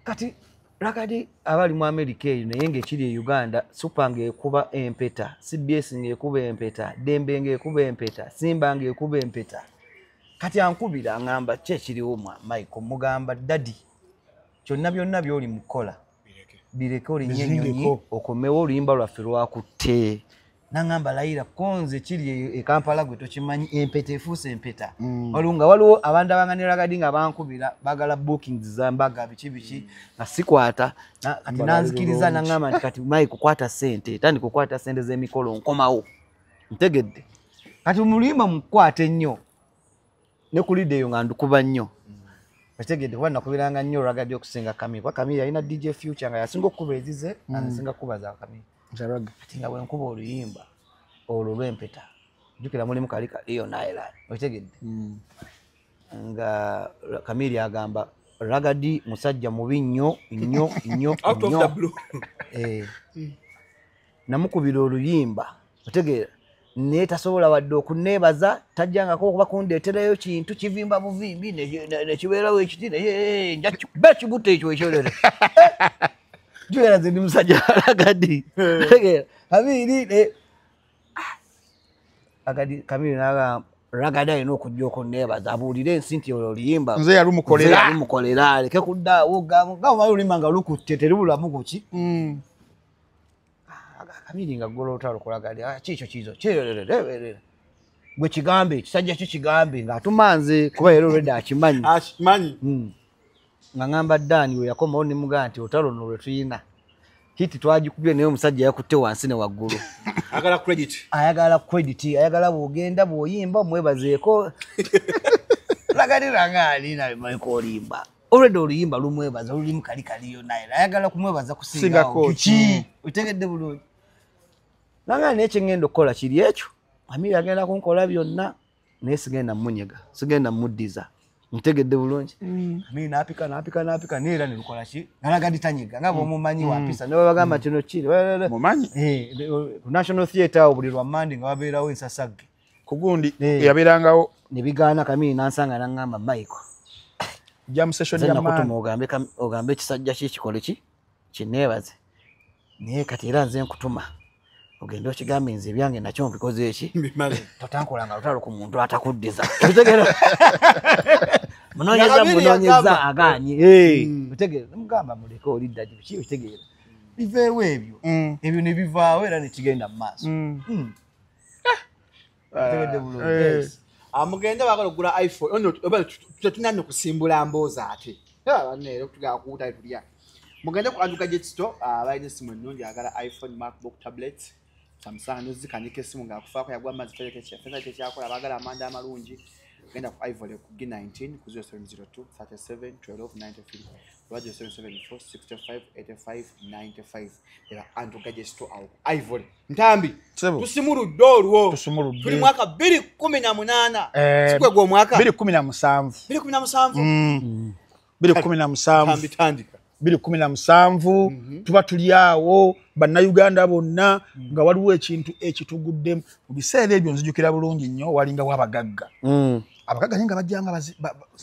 kati Ragadi abali mu America eyo naye ng'ekiri e Uganda Super ng'ekuba empeta CBS ng'ekuba empeta Dembe ng'ekuba empeta Simba ng'ekuba empeta kati ankubira ngamba kyekiriwo mwa Michael mugamba daddy kyonna byonna byoli mukola bireke oli nyenyonyi okomewo oluyimba lwaffe lwakutte nangamba layira konze kiri e Kampala gwe tokimanyi empeta efuuse empeta olunga waliwo abantu abanga ne Ragadi nga bankubira bagala bookings za mbaga biki nga sikwata kati nanzikiriza nangamba nti kati Mike kukwata sente tandi kukwata sente z'emikolo nkomawo ntegedde kati muluyimba mukwata ennyo ne kulide yo nga ndukuba nnyo bategedde wana kubiranga nnyo Ragadi okusinga Chameleone kwa Chameleone alina DJ Future nga yasinga okuba ezize nasinga kuba za Chameleone ati nga bwenkuba oluyimba olwo lw'empeta jukira mulimu kalika Leon Island bategedde nga Chameleone agamba Ragadi musajja mubi nnyo out of the blue namukubira oluyimba bategedde ne tasobola wadde okuneebaza tajjangako okuba kundeeterayo kintu kivimba buvimbi ne kibeerawo ekiti nja kibutte ekyo ekyolere juera nze ndi musajja alagadi Kamiri agadi Kamiri naga ragada alina okujja okunneebaza abuulire ensi nti oluyimba nze yalumukolera aleke kuddaawo gamumayo oluyimba nga lukutte teribulamu kuki Kamiri nga ggola olutalo kulaga kiikyo kyerere gwe kigambe kisajja kikigambe ng'atumanze kuba era olwedde akimanyi nga ngamba Dani we yakomawo ne mugaa nti olutalo luno lwe tuyina hiti twagikubye naye omusajja yakutte wansi ne waggulu ayagala credit ayagala bw'ogenda bw'oyimba omwebazeeko lagalira ng'alina bimaliko olimba olwedde oluyimba lumwebaza lulimu kalikaliyo naye ayagala kumwebaza kusingawo ki otegedde bulungi nanga n'ekyengenda okukola kiri ekyo Kamiri agenda kunkola byonna naye sigenda mmunyega sigenda muddiza ntegedde bulungi Kamiri n'apika neera ne lukola ki nalagadi tanyega nga bw'omumanyi wampisa ne babagamba kino kiri mumanyi ku National Theatre awo buli lwa Mande nga babeerawo ensasagge ku gundi yabeerangawo ne bigaana Kamiri n'ansanga n'aŋŋamba Michael jam session ya maani ogambe ekisajja kikole ki kinneebaze naye kati era nze nkutuma ogenda okigambe nze ebyange nakyo mbikoze eki totankolanga lutalo ku muntu atakuddiza otegeera munoonyeza agaanye otegeera mugamba muleke olidda ki otegeera biveewo ebyo ne bivaawo era ne kigenda mu maaso otegedde bulungi amugenda bagala okugula iPhone tetunanne kusimbula mbooza ate banneera tugala kuwuta tulya mugende ku Andrew Gadget Store balina essimu ennungi agala iPhone, MacBook, tablet Samsung nozikanika essimu ng'akufaako yagwa amazzi feza tekyakola abagala amanda amalungi genda ku Ivory ku G19 ku 0702 37 12 93 lwajo 774 65 85 95 era Andrew Gadget Store awo Ivory Ntambi tusimuludde olwo tuli mwaka 2018 sikwe gwo mwaka 2017 2017 tuba tuli awo bannayuganda bonna nga waliwo ekintu ekituguddemu mu biseera ebyo nzijukira bulungi nnyo walinga wabagagga abagagga nga bajjanga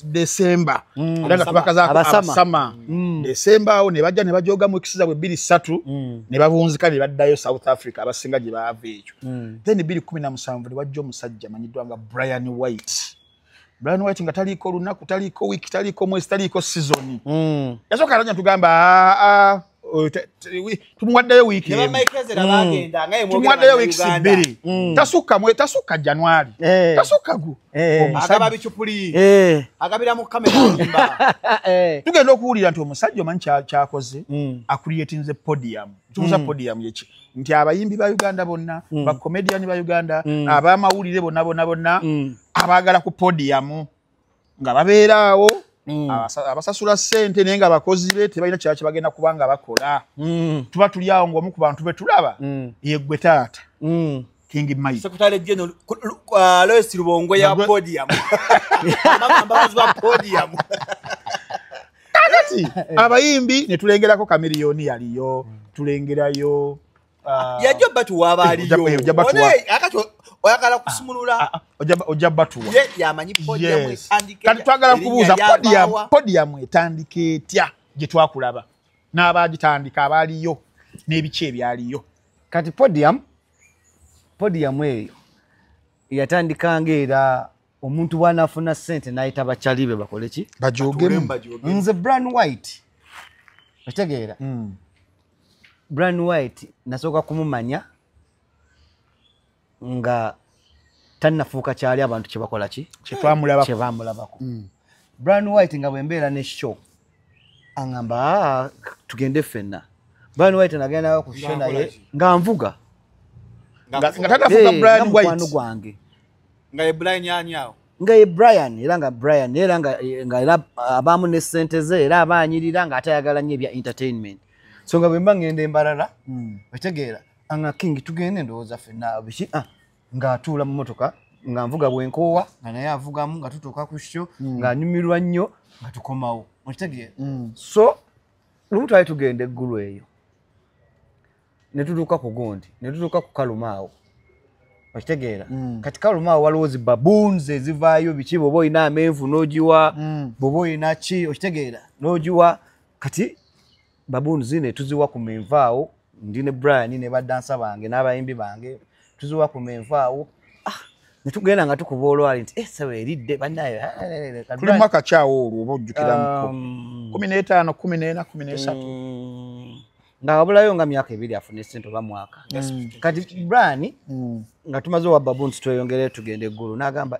Desemba era nga tubakazaako abasama Desemba awo ne bajja ne bajoga mu ekisiza bwe 23 ne babunzika ne baddayo South Africa abasinga gye baava ekyo then 2017 ne wajja omusajja amanyiddwa nga Brian White nga taliko lunaku taliko wiki taliko mwezi taliko season yasooka alanya tugamba tumuwaddeyo wiki tumuwaddeyo wiki bbiri tasukka January tasukka gu agaba bichupuli agabira mu kamera tugenda okuwulira nti omusajja omanyi kyakoze akulietinze podium tuza podium yeki nti abayimbi ba Uganda bonna ba comedian ba Uganda abamawulire bonna abagala ku podium nga babeeraawo abasasula ssente naye nga abakozi be tebalina kirala kye bagenda kubanga bakola tuba tuli awo ng'omu ku bantu be tulaba yeggwe taata King Mike Secretary General Lois Rubongo ya podium amagamba podium kati abayimbi ne tulengerako Kamiliyoni yaliyo tulengerayo yajja batu wabaliyo akato oyagala kusumulula ojja batuwa ye yamanyi podium andike kati twagala kubuuza podium etandike etya gye twakulaba n'abagitandika abaliyo n'ebice ebyaliyo kati podium eyo yatandikanga era omuntu bw'anaafuna ssente n'ayita bakyali be bakole ki bajogemu nze Brian White otegeera Brian White nasooka kumumanya nga tannafuuka kyali abantu kye bakola ki kye twamulabako Brian White nga bwembeera ne show aŋŋamba tugende ffenna Brian White nagenda ku show naye nga nvuga nga tatafuuka Brian White gwange nga ye Brian yanyawo nga ye Brian era nga era abamu ne ssente ze era abanyirira nga atayagala nnyo ebya entertainment so nga bwe mba ngenda embalala otegeera anga King tugende ndowooza ffenna biki nga atuula mu motoka nga nvuga bwenkoowa nga naye avugamu nga tutuuka ku show nga anyumirwa nnyo nga tukomawo okitegeera so lumu twali tugenda eggulu eyo ne tutuuka ku gundi ne tutuuka ku Kalumaawo okitegeera kati kaluma waliwo zi baboons ezivaayo biki bwoba olina amenvu n'ogiwa bwoba olina ki okitegeera n'ogiwa kati baboons zine tuziwa ku menvaawo ndi ne Brian ne baddansa bange n'abayimbi bange tuziwa ku menvaawo netugenda nga tukuba olwali nti sawa eridde bannayo tuli mwaka kyawo olwo oba ojjukiramu 15 14 13 nga wabulayo nga myaka 2 afune sente oba mwaka kati Brian nga tumaze wa baboons tweyongere tugende eggulu n'agamba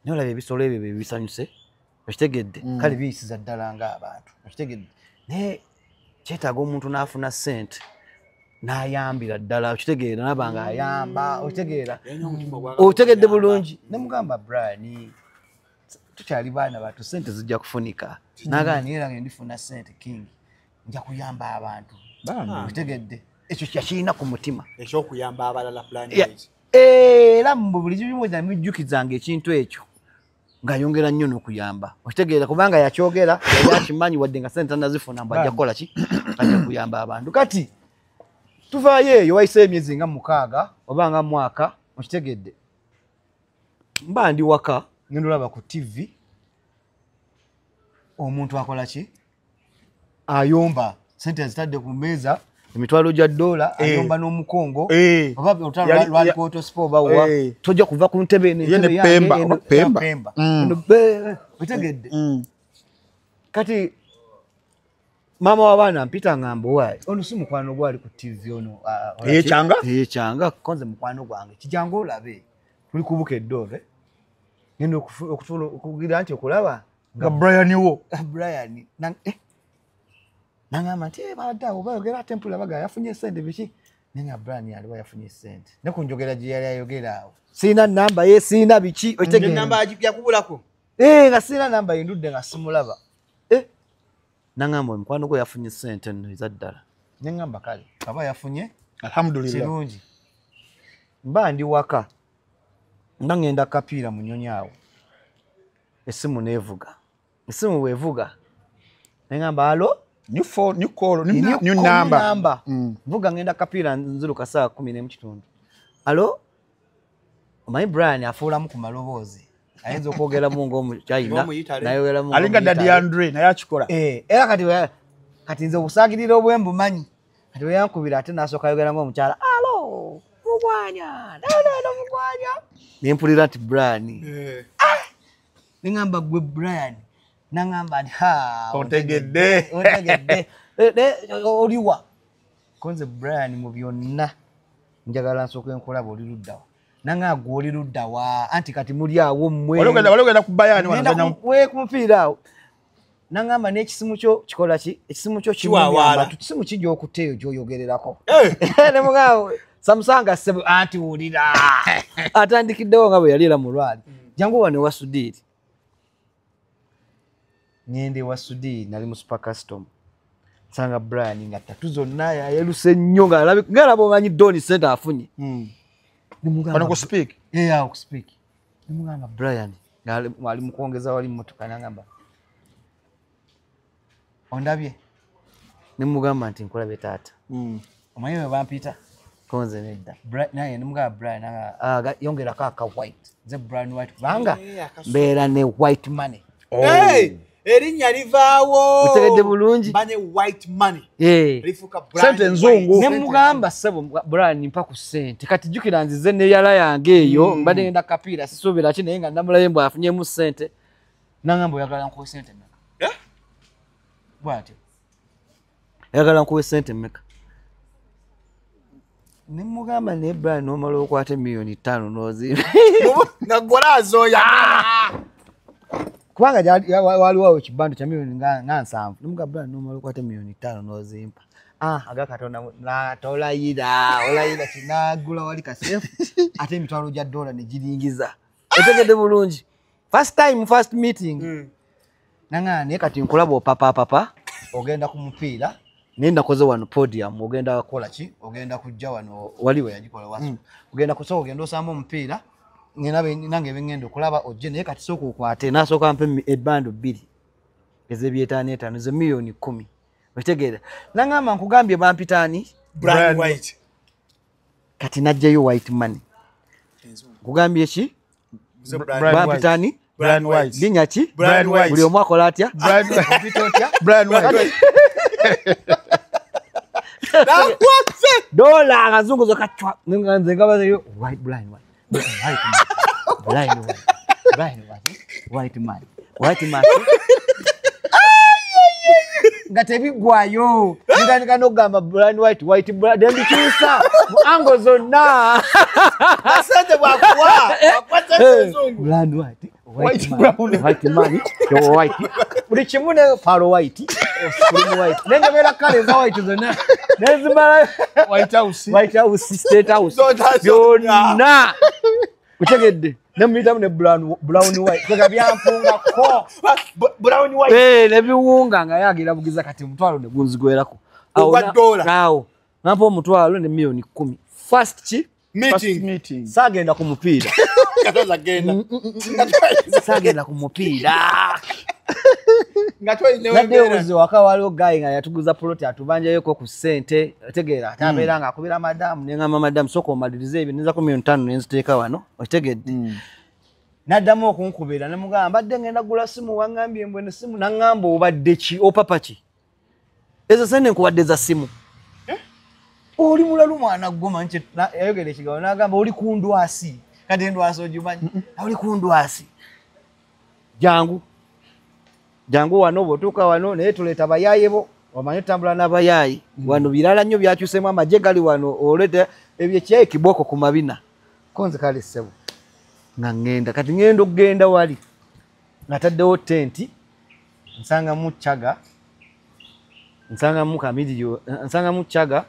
nolaba ebisolo ebyo bibisanyuse okitegedde kale biyisiza ddala ng'abantu okitegedde naye kyetaaga omuntu n'afuna sente n'ayambira ddala okitegeera nabanga ayamba okitegeera otegedde bulungi nemugamba Brian tukyali baana batu sente zijja kufunika n'agamba era ndifuna sente king nja kuyamba abantu otegedde ekyo kyakirina ku mutima ekyokuyamba abalala plan era mu buli kimu namijjukizanga ekintu ekyo ng'ayongera nnyo n'okuyamba okitegeera kubanga yakyogera yali akimanyi wadde nga sente nazifuna mbu ajja kukola ki ajja kuyamba abantu kati tuvaayo eyo wayise emyezi nga 6 oba nga mwaka okitegedde mba ndi waka ngenda olaba ku TV omuntu akola ki ayomba sente zitadde ku mmeeza emitwalo gya $, ayomba n'omukongo oba olutalo lwali ku autosport bawa tojja kuva ku ntebe Pemba otegedde kati mama w'abaana mpita ngamba wayi ono si mukwano gwali ku TV ono ekyanga konze mukwano gwange kijanga olabe tuli kubuka eddole ngenda okugira nti okulaba nga Brian nangamba nti baddawo bayogera tempula baga yafunye sente biki nenga Brian yaliwa yafunye sente ne ku njogera gye yali ayogera awo sina namba ye sina biki otegera namba ajipya kubulako nga sina namba yindudde nga simulaba nangamba mukwano gwe yafunye sente nno ezaddala nengamba kale aba yafunye alhamdulillah kirungi mba ndi waka nga ngenda kapiira mu nnyonyi awo esimu neevuga esimu weevuga nengamba alo new call new number vuga ngenda kapiira nziruka saa 10:30 alo omanyi Brian afuulamu ku maloboozi ayinza okwogeramu ng'omuchina nayogeramu alinga Daddy Andre naye akikola era kati nze obusaagirira obwembu manyi kati we yankubira ate n'asooka ayogera ng'omukyala alo mugwanya mugwanya nempulira nti Brian neŋŋamba gwe Brian naŋŋamba nti otegedde oliwa konze Brian mu byonna njagala nsooka enkulaba oli luddawa nanga gwoli luddawa anti kati muli awo mmwe walogenda ku Bayani wanazanya we kumupiira awo nangamba n'ekisimu kyo kikola ki ekisimu kyo kiwawaala kisimu kijja okuteeyo gy'oyogererako ne mugabo samusanga sebo anti wulira atandikiddewo nga bwe yaliira mu lwali jangu wano ewa Sudiri ngende ewa Sudiri nali mu super custom sanga Brian nga tatu zonna yayeluse nnyo ng'alaba omanyi Doni sente afunye Bana ku speak ku speak nimugamba Brian ali mukwongeza wali mmotoka nangamba ondabye nimugamba nti nkolabe taata omanyi bwe bampita konze nedda naye nimugamba Brian yongerako aka white nze Brian white kubanga mbeera ne white money erinnya livaawo otegedde bulungi bane white money lifuka sente nzungu nemugamba sebo Brian mpa ku sente kati jukira nzize ne yala yange eyo mbadde ngenda kapiira sisuubira ki naye nga namulaye mbw afunyemu sente nangamba oyagala nkuwe sente mmeka bwatyo oyagala nkuwe sente mmeka nemugamba naye Brian n'omala okwata $5,000,000 n'ozimba nga golaazoya kubanga waliwo ekibando kya $7,000,000 nemugamba Brian n'omala okwata $5,000,000 n'ozimpa agakatonda tolayira olayira kinagula wali kasefu ate emitwalo gya $1 ne giringiza otegedde bulungi first meeting nanga naye kati nkulaba opapa ogenda ku mupiira nenda koze wano podium ogenda kola ki ogenda kujja wano waliwe yagikola wasu ogenda kusoko ogenda osamba omupiira nange bengendo kulaba ojje naye kati soko okwate nasooka mpe ebando 2 ezebyetaano ze $10,000,000 otegera nangamba nkugambye bampitani Brian white kati najjayo white money Kugambye ki? Brian Pitani? Brian White. Linya ki? Brian White. Buli omu akola atya? Brian White. Brian White. Dola akazungu zokachwa. Nze ngabazeyo White Brian White. Brian White. Brian White. White man. White man. Ngatebigwayo. Ndika nogamba Brian White, White Brian. Dembikyusa. Ango zonna. Asante bwakuwa. Akwata zungu. Brian White. White man. White man. Yo white. Buli kimu ne Faro White. Osirimu White. Nenjogera kale za White zonna. Nezimala White House. White House, State House. Yonna. Kutegedde. Nemuyitamu ne brown white. Kega byampunga ko. Brown white. Nebiwunga nga yagira bugiza kati mutwalo ne gunzigwerako. Awo. Nampo mutwalo ne milioni 10. First meeting. Sagenda ku mupiira. Katoza genda. Sagenda ku mupiira. Ngatwa inewe. Nadewozo wakawaliwo guy nga yatuguza plot atubanjayeko ku sente otegeera atabera nga akubira madam nengama madam soko omalirize ebyo nza ku 500 nenziteeka wano otegedde. Naddamu okunkubira ne mugamba mbadde ngenda gula simu wangambye mbwene simu nangamba obadde ki opapa ki ezo sente nkuwadde za simu oli mulalu mwana goma nche yayogera ekigawo nagamba oli kundwasi kati ndwasi ojumanyi oli kundwasi jangu wano botuka wano naye tuleta bayayebo wamanyi tambula n'abayayi wano birala nnyo byakyusemu amagye gali wano oleta ebyekyayi kiboko ku mabina konze kale ssebo nga ngenda kati ngenda okugenda wali nataddewo tenti nsangamu Chaga nsangamu Kamiliyo nsangamu Chaga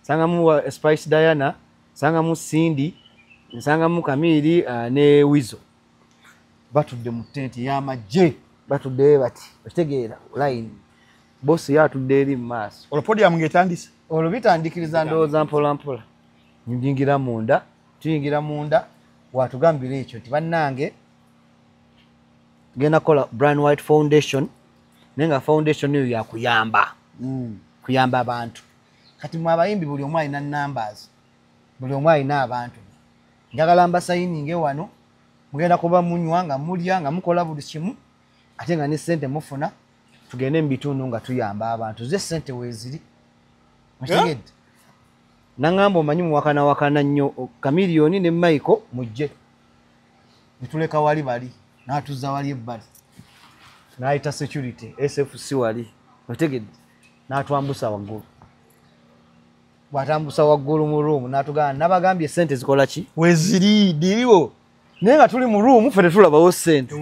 nsangamu Spice Diana nsangamu Cindy nsangamu Kamili ne Wizo batudde mu tenti y'amagye batudde bati otegeera line boss yatudde eri maaso olwo podium ngetandise olwo bitandikiriza ndowooza mpola mpola tuyingira munda watugambira ekyo nti bannange genda kola Brian White Foundation nenga foundation eyo yakuyamba kuyamba abantu kati mu abayimbi buli omu alina numbers buli omu alina abantu njagala mbasayininge wano mugenda kuba munywa nga mulya nga mukola buli kimu ate nga ne sente mufuna tugende mu bitundu nga tuyamba abantu ze sente weeziri mutegedde nangamba omanyi muwakana nnyo Kamiliyoni ne Michael mujje nituleka wali bali n'atuzza wali ebbali n'ayita security SFC wali mutegedde n'atwambusa waggulu bw'atambusa waggulu mu room n'atugamba nabagambye sente zikola ki weeziri diriwo naye nga tuli mu room ffe tetulabawo sente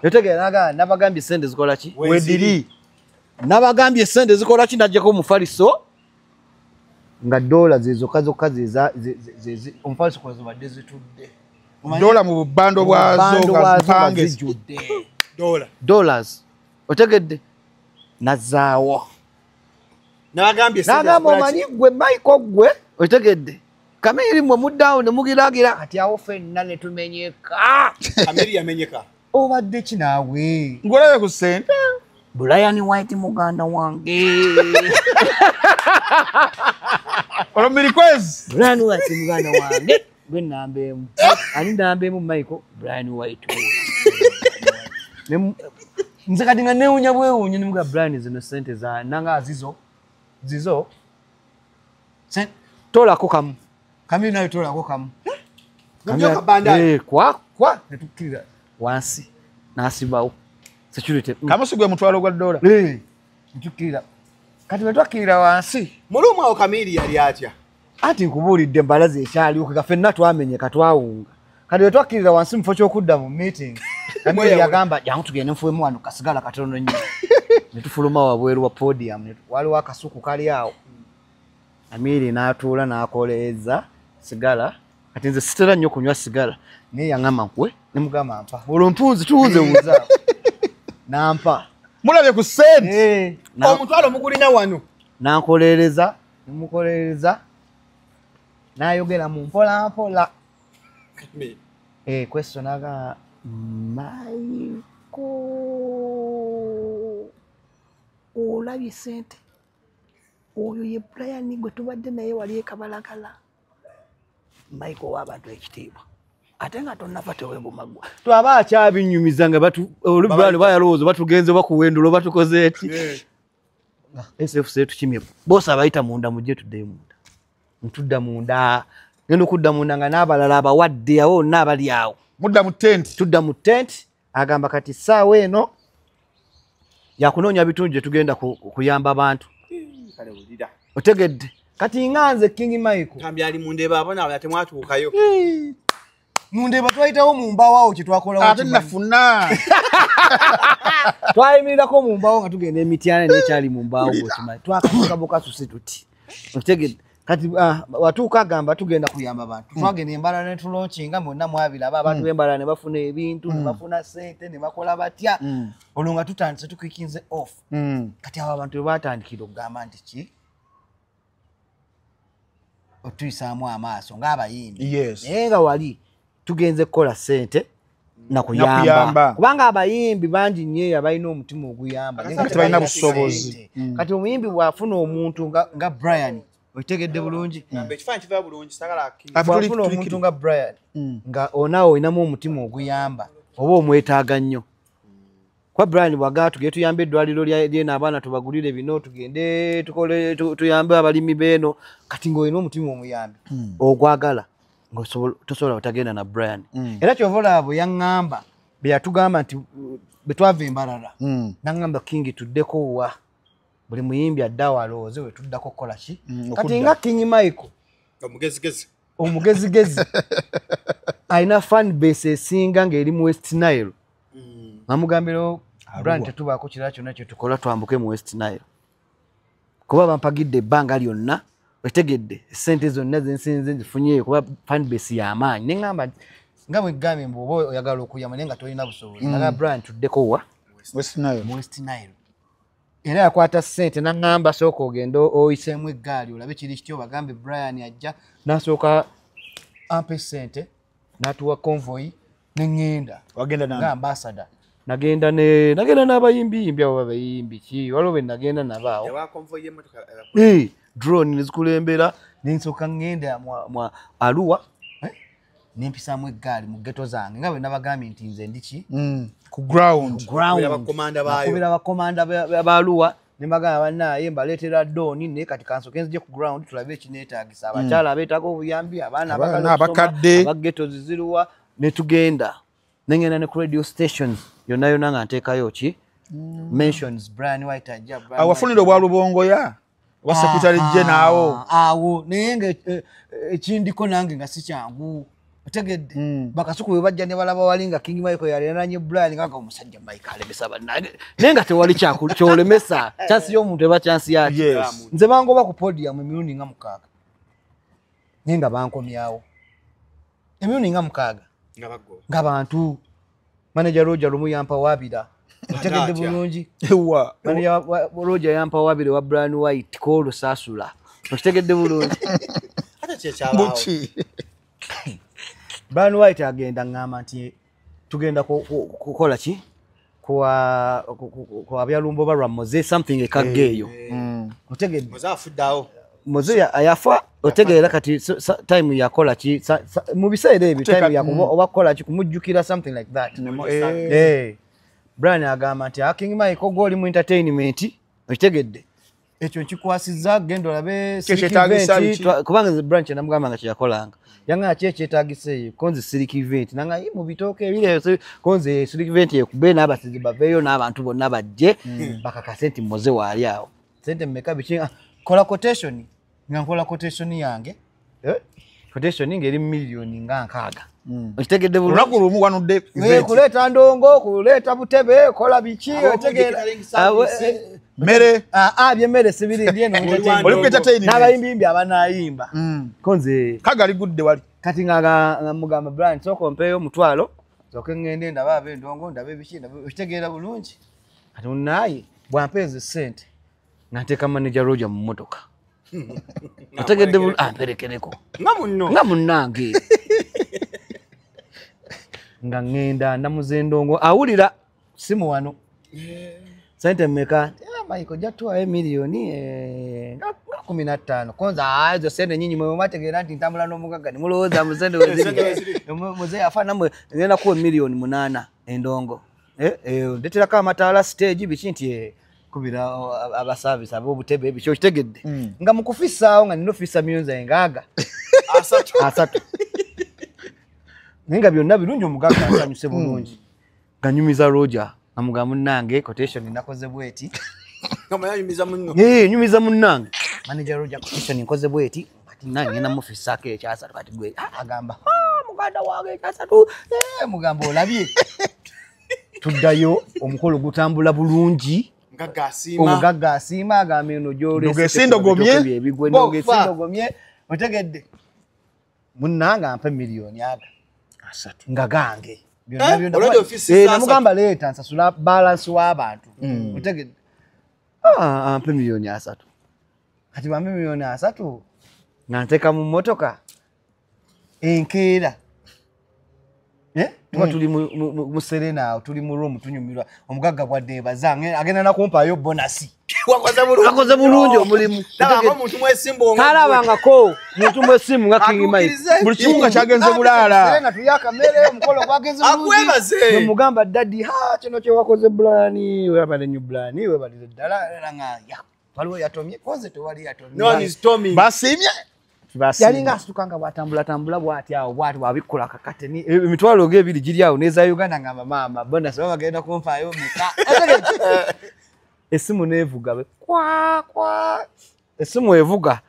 otegeera nabagambye sente zikola ki wediri nabagambye sente zikola ki najjako omufaliso nga dola zezokka omufaliso kwa zibadde zitudde dola mu bubando bwazo nga zijjudde dollars otegedde nazaawo nagamba omanyi gwe Michael gwe otegedde Kamili mwe muddawo ne mugiragira kati awo ffenna ne tumenyeka Kamili yamenyeka obadde ki naawe ngolabe ku sente Brian White muganda wange olomiri kwezi Brian White muganda wange gwe nambeemu ani nambeemu Michael Brian White nze kati nga neewunya bwewunya nemuga Brian zino sente za nanga zizo tolako kamu Kamili nayo tolako kamu kwa netukkirira wansi nasibawo security kamusi gwe mutwalo gwa dola netukkirira kati netwakkirira wansi mulumu awo Kamili yali atya anti nkubuulidde mbalazi ekyaliwo kega ffenna twamenyeka twawunga kati netwakkirira wansi mufo kyokudda mu meeting Kamili yagamba jangu tugende nfuemu wano kasigala katono nnyo netufuluma wabweru wa podium waliwo akasuku kali awo Kamili n'atuula n'akoleeza sigala kati nze sitera nnyo kunywa sigala naye yaŋŋamba nkwe ne mugamba mpa olwo mpunzi tuwuze wuuza nampa mulabye ku sente omutwalo mugulina wano nankoleereza nemukoleereza n'ayogera mu mpolampola question aga Michael olabye sente oyo ye Brian gwe tubadde naye wali ekabalakala Michael w'abantu ekitiibwa ate nga tonnafa tewembumagwa twaba akyabinyumiza nga olubulano bayalowooza batugenze bakuwendulo batukoze eti SFC tukimye bosi abayita munda mujje tuddeyo munda ntudda munda genda okudda munda nga n'abalala abawadde awo n'abali awo tudda mu tent agamba kati ssaawa eno yakunoonya bitundu gye tugenda kuyamba abantu otegedde kati nganze King Michael kambi ali Mundeba abona abala temwatuukayo Mundeba twayitawo mu mbawo kye twakolawo ate nafuna twayimirirako mu mbawo nga tugenda emityana n'ekyali mu mbawo bwekimanyi twakaboka susi tuti otegedde kati watuuka agamba tugenda kuyamba abantu twagenda embalala ne tulonkinga mwonna mwabiraba abantu b'embalala ne bafuna ebintu ne bafuna ssente ne bakola batya olwo nga tutandise tukikinze off kati abo abantu bebatandikira okugamba nti ki otuyisaamu amaaso ng'abayimbi naye nga wali tugenze kukola ssente na kuyamba kubanga abayimbi bangi nnyo abalina omutima oguyamba tebalina busobozi kati omuyimbi bw'afuna omuntu nga Brian otegedde bulungi ekifaananyi kiva bulungi sagala bw'afuna omuntu nga Brian nga onaawe olinamu omutima oguyamba oba omwetaaga nnyo kwa Brian bwagaa tugende tuyambe eddwaliro lyeno abaana tubagulire bino tugende tukole tuyambe abalimi beeno kati ng'olina omutima omuyambi ogwagala tosobola otagenda na Brian era kyova olaba bwe yaŋŋamba bwe yatugamba nti bwe twava embalala naŋŋamba King tuddeko wa buli muyimbi addawo alowooze we tuddako kukola ki kati nga King Michael omugezigezi alina fan base esinga ng'eri mu West Nile namugambirawo Brian tetubaako kirala kyonna kye tukola twambuke mu West Nile kuba bampagidde ebbanga lyonna wetegedde sente zonna zensinze nzifunyeyo kuba fan base y'amaanyi neŋŋamba nga bwe ggambye mbu oba oyagala okuyama naye nga tolina busobozi naga Brian tuddeko wa mu West Nile era yakwata ssente naŋŋamba sooka ogenda oyiseemu eggaali olabe kiri kityo bagambe Brian ajja n'asooka ampe ssente n'atuwa convoy neŋŋenda nga ambassador nagenda n'abayimbi abo babayimbi ki waliwo be nagenda nabaawo drone nezikulembera nensooka ŋŋenda mu Arua nempisaamu eggaali mu ghetto zange nga bwe nabagambye nti nze ndiki ku ground nakubira bakomanda ba Arua ne mbagamba bannaaye mbaleetera dooni naye kati kansooke nzije ku ground tulabe ekineetaagisa abakyala abeetaaga obuyambi abaana abakadde abaghetto ziziruwa ne tugenda nengenda ne ku radio stations yonna yonna nga nteekayo ki mentions Brian White ajja awafunira obwa Lubongoya wa secretary general awo naye nga ekindiko nange nga si kyangu otegedde bakasuku bwe bajja ne balaba wali nga King Michael yalenanye Brian nga omusajja Michael alemesa bannange naye nga tewali kyolemesa chansi y'omuntu eba chansi yaki nze bangoba ku podium emirundi nga 6 naye nga bankomyawo emirundi nga 6 nga bantu manager Roger lumu yampa wabira otegedde bulungi manager Roger yampa wabira wa Brian White ko Sasula otegedde bulungi Brian White agenda ngamba nti tugenda kukola ki kwa byalumbo barwa Moze something ekageyo otegedde Moze ayafa otegeera kati time yakola ki mu biseera ebyo time yakuba obakola ki kumujjukira something like that Brian agamba nti King Michael goli mu entertainment otegedde ekyo nkikwasizza gendo labe kubanga branch namugamba nga kyakolanga yanga kyetaagise konzi civic event nanga mu bitooke ebire konzi civic event yekube n'abasizi baveyo n'abantu bonna bajje bakakase nti Moze waali awo sente mmeka biki kola quotation nga nkola quotation yange quotation ngeri milioni nga 6 okitegedde bulungi lumu wanudde kuleeta ndongo kuleeta butebe kola biki otegera mere byemmere sibiri ndieno n'abayimbi abanayimba konze kagali gudde wali kati nga mugamba Brian soko mpeyo mutwalo zoke ngende ndaba abendongo ndabe biki okitegera bulungi kati unayi bwampeze sente ngateka manager Roger mu motoka otegedde bulungi amperekereko nga munnange nga ngenda namuzendongo awulira simu wano sente mmeka Michael jatwa milioni 15 konza azo sende nyinyi mwe mategeera nti ntambula n'omugagga ne mulowooza muzende weziri muze afana mwe ngenda ku million 8 endongo ndetera ka matala stage bichi nti kubira aba service abo butebe bicho kitegedde nga mukufisaawo nga nino fisa myonza engaga asatu ninga byonna birungi omugagga asanyuse bulungi ganyumiza Roger amugamu nange quotation nakoze bweti kama yanyumiza munno nyumiza munnange manager Roger quotation nkoze bweti kati nange na mufisa ke ekyasatu kati gwe agamba muganda wange ekyasatu mugamba olabye tuddayo omukolo gutambula bulungi omugagga asiima agambe eno gy'olesindogomye ebigwe otegedde munnange ampe miliyoni aga nga gange namugamba leeta nsasula balance w'abantu otegedde ampe miliyoni 3 kati bampe miliyoni 3 nga nteeka mu mmotoka enkeera tuba tuli mu Serena tuli mu room tunyumirwa omugagga bwadde bazange agenda nakumpaayo bonasi wakoze bulungi omulimu muntu mwesimbo talabangako muntu mwesimu nga King Mike buli kimu nga kyagenze bulaala Serena tuyaka mmere omukolo gwagenze bulungi omugamba daddy kino kye wakoze bulani webale nyu bulani webale ddala ngaya waliwo yatomye koze tewali yatomye basimye yalinga asitukanga bwatambula bwati awo bwati wabikola kakate ni emitwalo gebiri giri awo neza Uganda ngamba mama bona sababu bagenda kumfaayo mika esimu nevuga kwa esimu evuga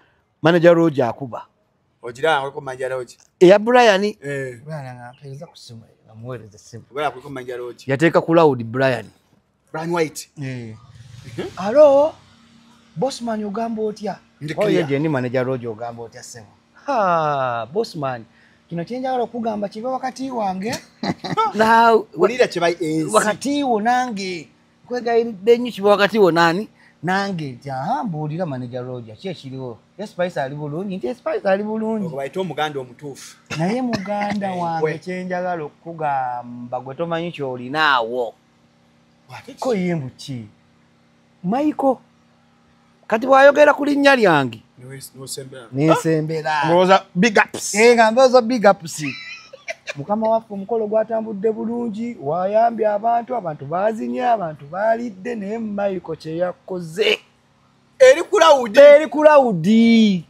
manager Roger akuba ojira ko manager Roger ya Brian ngapeza ku simu namuwereza simu bala ko manager Roger yateeka ku loud Brian White Hello Bossman ugamba otya oyo je ni manager Roger ugamba otya simu Bossman kino kyenjagala okugamba kiba wakati wange na ulira kiba wakati wo nange kwegayidde nnyo kiba wakati wo nani nange nti mbuulira manager Roger kyekiriwo Spice ali bulungi nti Spice ali bulungi okubayita omuganda omutuufu naye muganda wange kyenjagala okugamba gwe tomanyi kyolinaawo ko yembu ki Michael kati bwayogera ku linnya lyange nesembera ngoza big ups ngamboza big ups mukama waffe omukolo gwatambudde bulungi wayambye abantu bazinye abantu balidde naye Michael kye yakoze eri kulaudi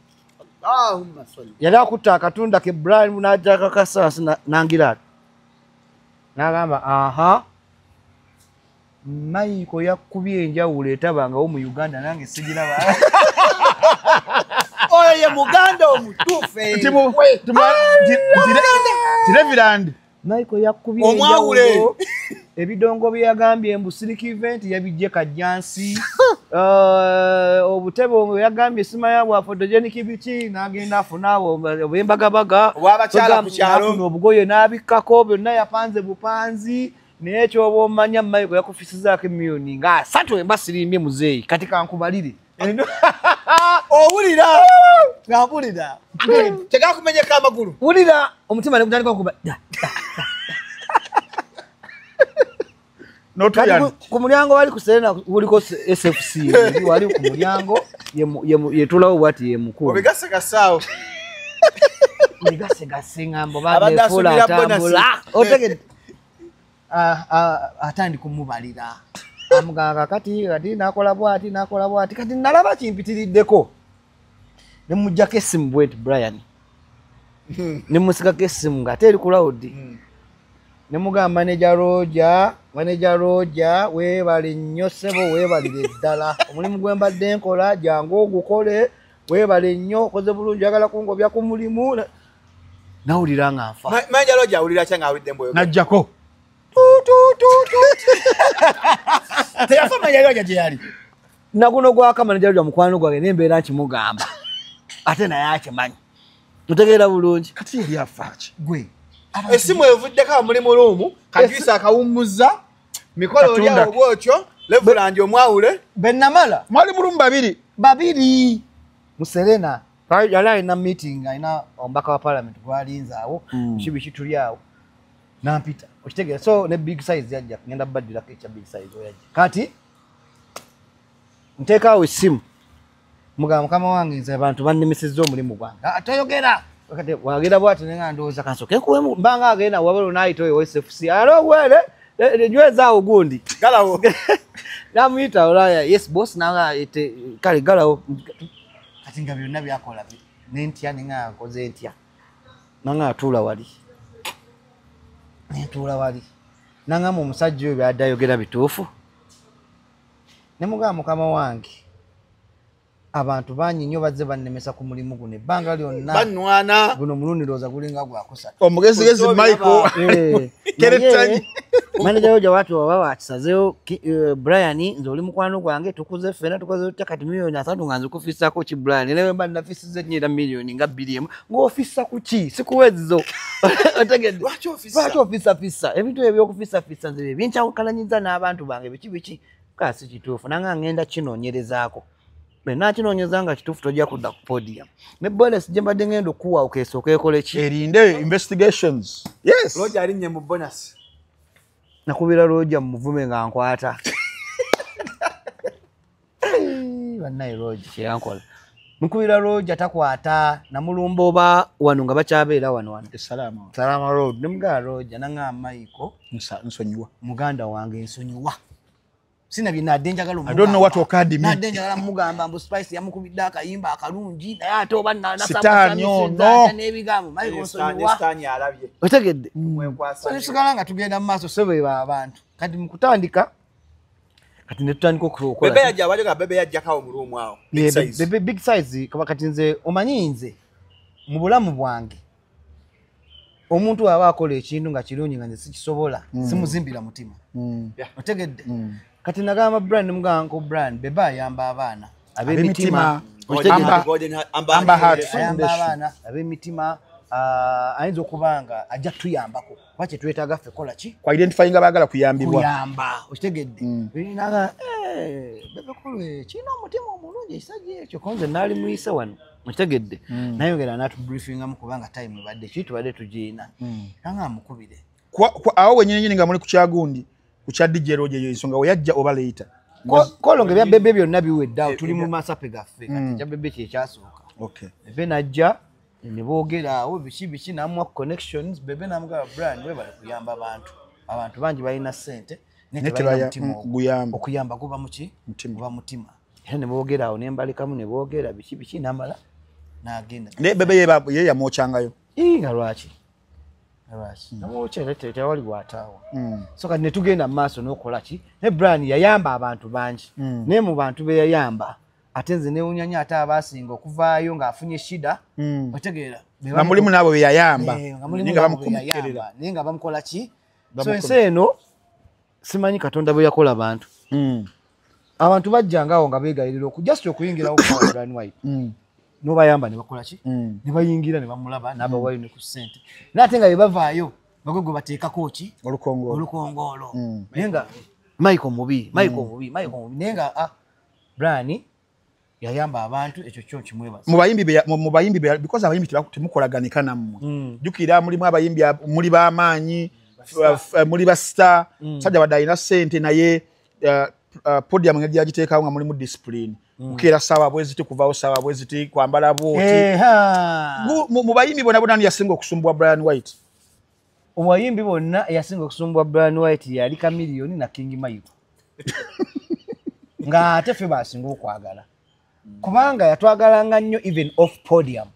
yali akutta akatunda ke Brian n'ajja kakasasi nangirato n'agamba Michael yakubye enjawulo etabangawo mu Uganda nange sigiraba oyo ye muganda omutuufu Reverend Michael yakubye enjawulo ebidongo bye yagambye embusiriki event yabijje kajjansi obutebe obwo yagambye sima yabwe photogenic bichi n'agenda afunaabo obwembagabaga wabakyala ku kyalo obugoye n'abikkako byonna yapanze bupanzi naye kyoba omanya Michael yakufisizaako miliyoni nga 3 embasirimbye muzeeyi kati kankubalire owulira ng'ampulira tegakumenyeka amagulu wulira omutima ne gutandika okuba ku mulyango wali ku Serena kuliko SFC wali ku mulyango yetulawo bwati ye mukulu obigasegasaawo bigasegase ngambo badefuula atambula otegedde atandi kumubalira amuganga kati nakola bwati kati nalaba kimpitiriddeko ne mujjako essimu bweti Brian ne musigako essimu nga teri ku loud ne mugamba manager Roger weebale nnyo ssebo weebalire ddala omulimu gwe mbadde nkola jangu ogukole weebale nnyo okoze bulungi yagala kungobya ku mulimu nawulira nga nfa manager Roger awulira kya ng'awulidde mboyo najjako teyafa manager Roger gye yali naguno gwaka manager Roger mukwano gwange nembeera nkimugamba ate naye akimanyi tutegeera bulungi kati yali afaaki gwe essimu evuddeko muri mu luumu kajwisa akawummuza mikolo oli awo bwotyo Reverend omwawule bennamala mwali mulumu babiri mu Serena yali alina meeting alina omubaka wa parliament gwalinze awo kibi kituli awo nampita okitegeera so ne big size yajja ngenda baddirako ekya big size oyajja kati nteekaawo essimu mukama wange nze abantu bannemisizza omulimu gwange toyogera kati wagera bwati nenga ndowooza kansoke kuwemu mbanga agenda wabalo naayita oyo SFC alo gwere nywezaawo gundi galawo namuyita olaya yes boss nanga ite kale galawo kati nga byonna byakola nentya nenga nkoze ntya nanga atuula wali nentuula wali nanga mu musajja oyo byadayogera bituufu ne mugamba mukama wange abantu banyi nnyo bazze bannemesa ku mulimu guno ebbanga lyonna banwana guno mulundi looza gulinga gwakusatu omugezigezi Michael keretanyi manager yo watu wawa akisazeyo Brian nze oli mukwano gwange tukuze ffena tukoze kati milioni 3 nga nzikufisako ki Brian newe mba nafisize nnyira milioni nga 2 ng'ofisa ku ki sikuwezizo otegedde lwaki ofisa fisa ebintu ebyokufisa fisa nze byenkyawukalanyiza n'abantu bange biki kasi kituufu nanga ngenda kinoonyerezaako nakinoonyeza nga kituufu tojja kudda ku podium ne bonus gye mbadde ngenda okuwa okeesooka ekole ki erinde investigations yes Roger alinnye mu bonus nakubira Roger mu muvume nga nkwata bannaye Roger kyeyankola mukubira Roger takwata namulumba oba wano nga bakyabeera wano salama road nemugaa Roger nanga Michael nsonyiwa muganda wange nsonyiwa sina binadde njagala I don't know what occurred me nadde njagala mugamba mbu Spice yamukubidde akayimba akalungi naye ate oba nasama n'ebigambo Michael nsonyiwa otegedde tusigala nga tugenda mu maaso sebeba abantu kati mukutandika kati netutandika okukola bebe yajja abajoga bebe yajja kawo mu room awo big size kati nze omanyi nze mu bulamu bwange omuntu aba akola ekintu nga kirungi nga nze sikisobola simuzimbira mutima otegedde kati nagamba brand mugango brand beba ayamba abaana ab'emitima ab'emitima ayinza okubanga ajja tuyambako kuba kyetwetaaga ffe kola ki ku identifying abaagala kuyambibwa kuyamba okitegedde naga bebekolwe kirina omutima omulungi ekisajja ekyo konze naali muyise wano okitegedde nayogera natubuliefingamu kubanga time ebadde ki tubadde tugiina nanga amukubire awo wenyinenyini nga muli ku kyagundi ku kya DJ Roger eyo ensonga weyajja oba later kolonge bya bebe byonna biweddawo tuli mu masape gaffe kati kya bebe kyekyasooka bebe najja ne boogera awo biki namwa connections bebe namugaba brand we bali kuyamba abantu bangi balina ssente okuyamba guba muki guba mutima era ne boogera awo nembalekamu ne boogera biki namala n'agenda naye bebe ye yamwokyangayo nga lwaki namwokyera tewali bwataawo so kati ne tugenda mu maaso n'okola ki ne brand yayamba abantu bangi naye mu bantu be yayamba ate nze newunyanya ate abaasinga okuvaayo ng'afunye shida otegeera nga mulimu n'abo be yayamba naye nga bamukola ki so ensi eno simanyi Katonda bwe yakola abantu abantu bajjangaawo nga beegayirira okujjasita okuyingirawo kwa Brian White nobayamba ne bakola ki ne bayingira ne bamulaba n'abawali ne ku ssente n'ate nga bye bavaayo bagwe bateekako ki olukongoolo naye nga Michael mubi naye nga Brian yayamba abantu ekyo kyo kimwebaza mu bayimbi because abayimbi temukolaganika nammwe jjukira mulimu abayimbi muli b'amaanyi muli ba star sajja badde alina ssente naye podium ngeri gyagiteekawo nga mulimu discipline mukeera ssaawa bweziti kuvaawo ssaawa bweziti kwambala bwoti mu bayimbi bonna bonna yasinga okusumbwa Brian White omubayimbi bonna eyasinga okusumbwa Brian White yali Chameleone na King Michael nga ate ffe baasinga okwagala kubanga yatwagalanga nnyo even off podium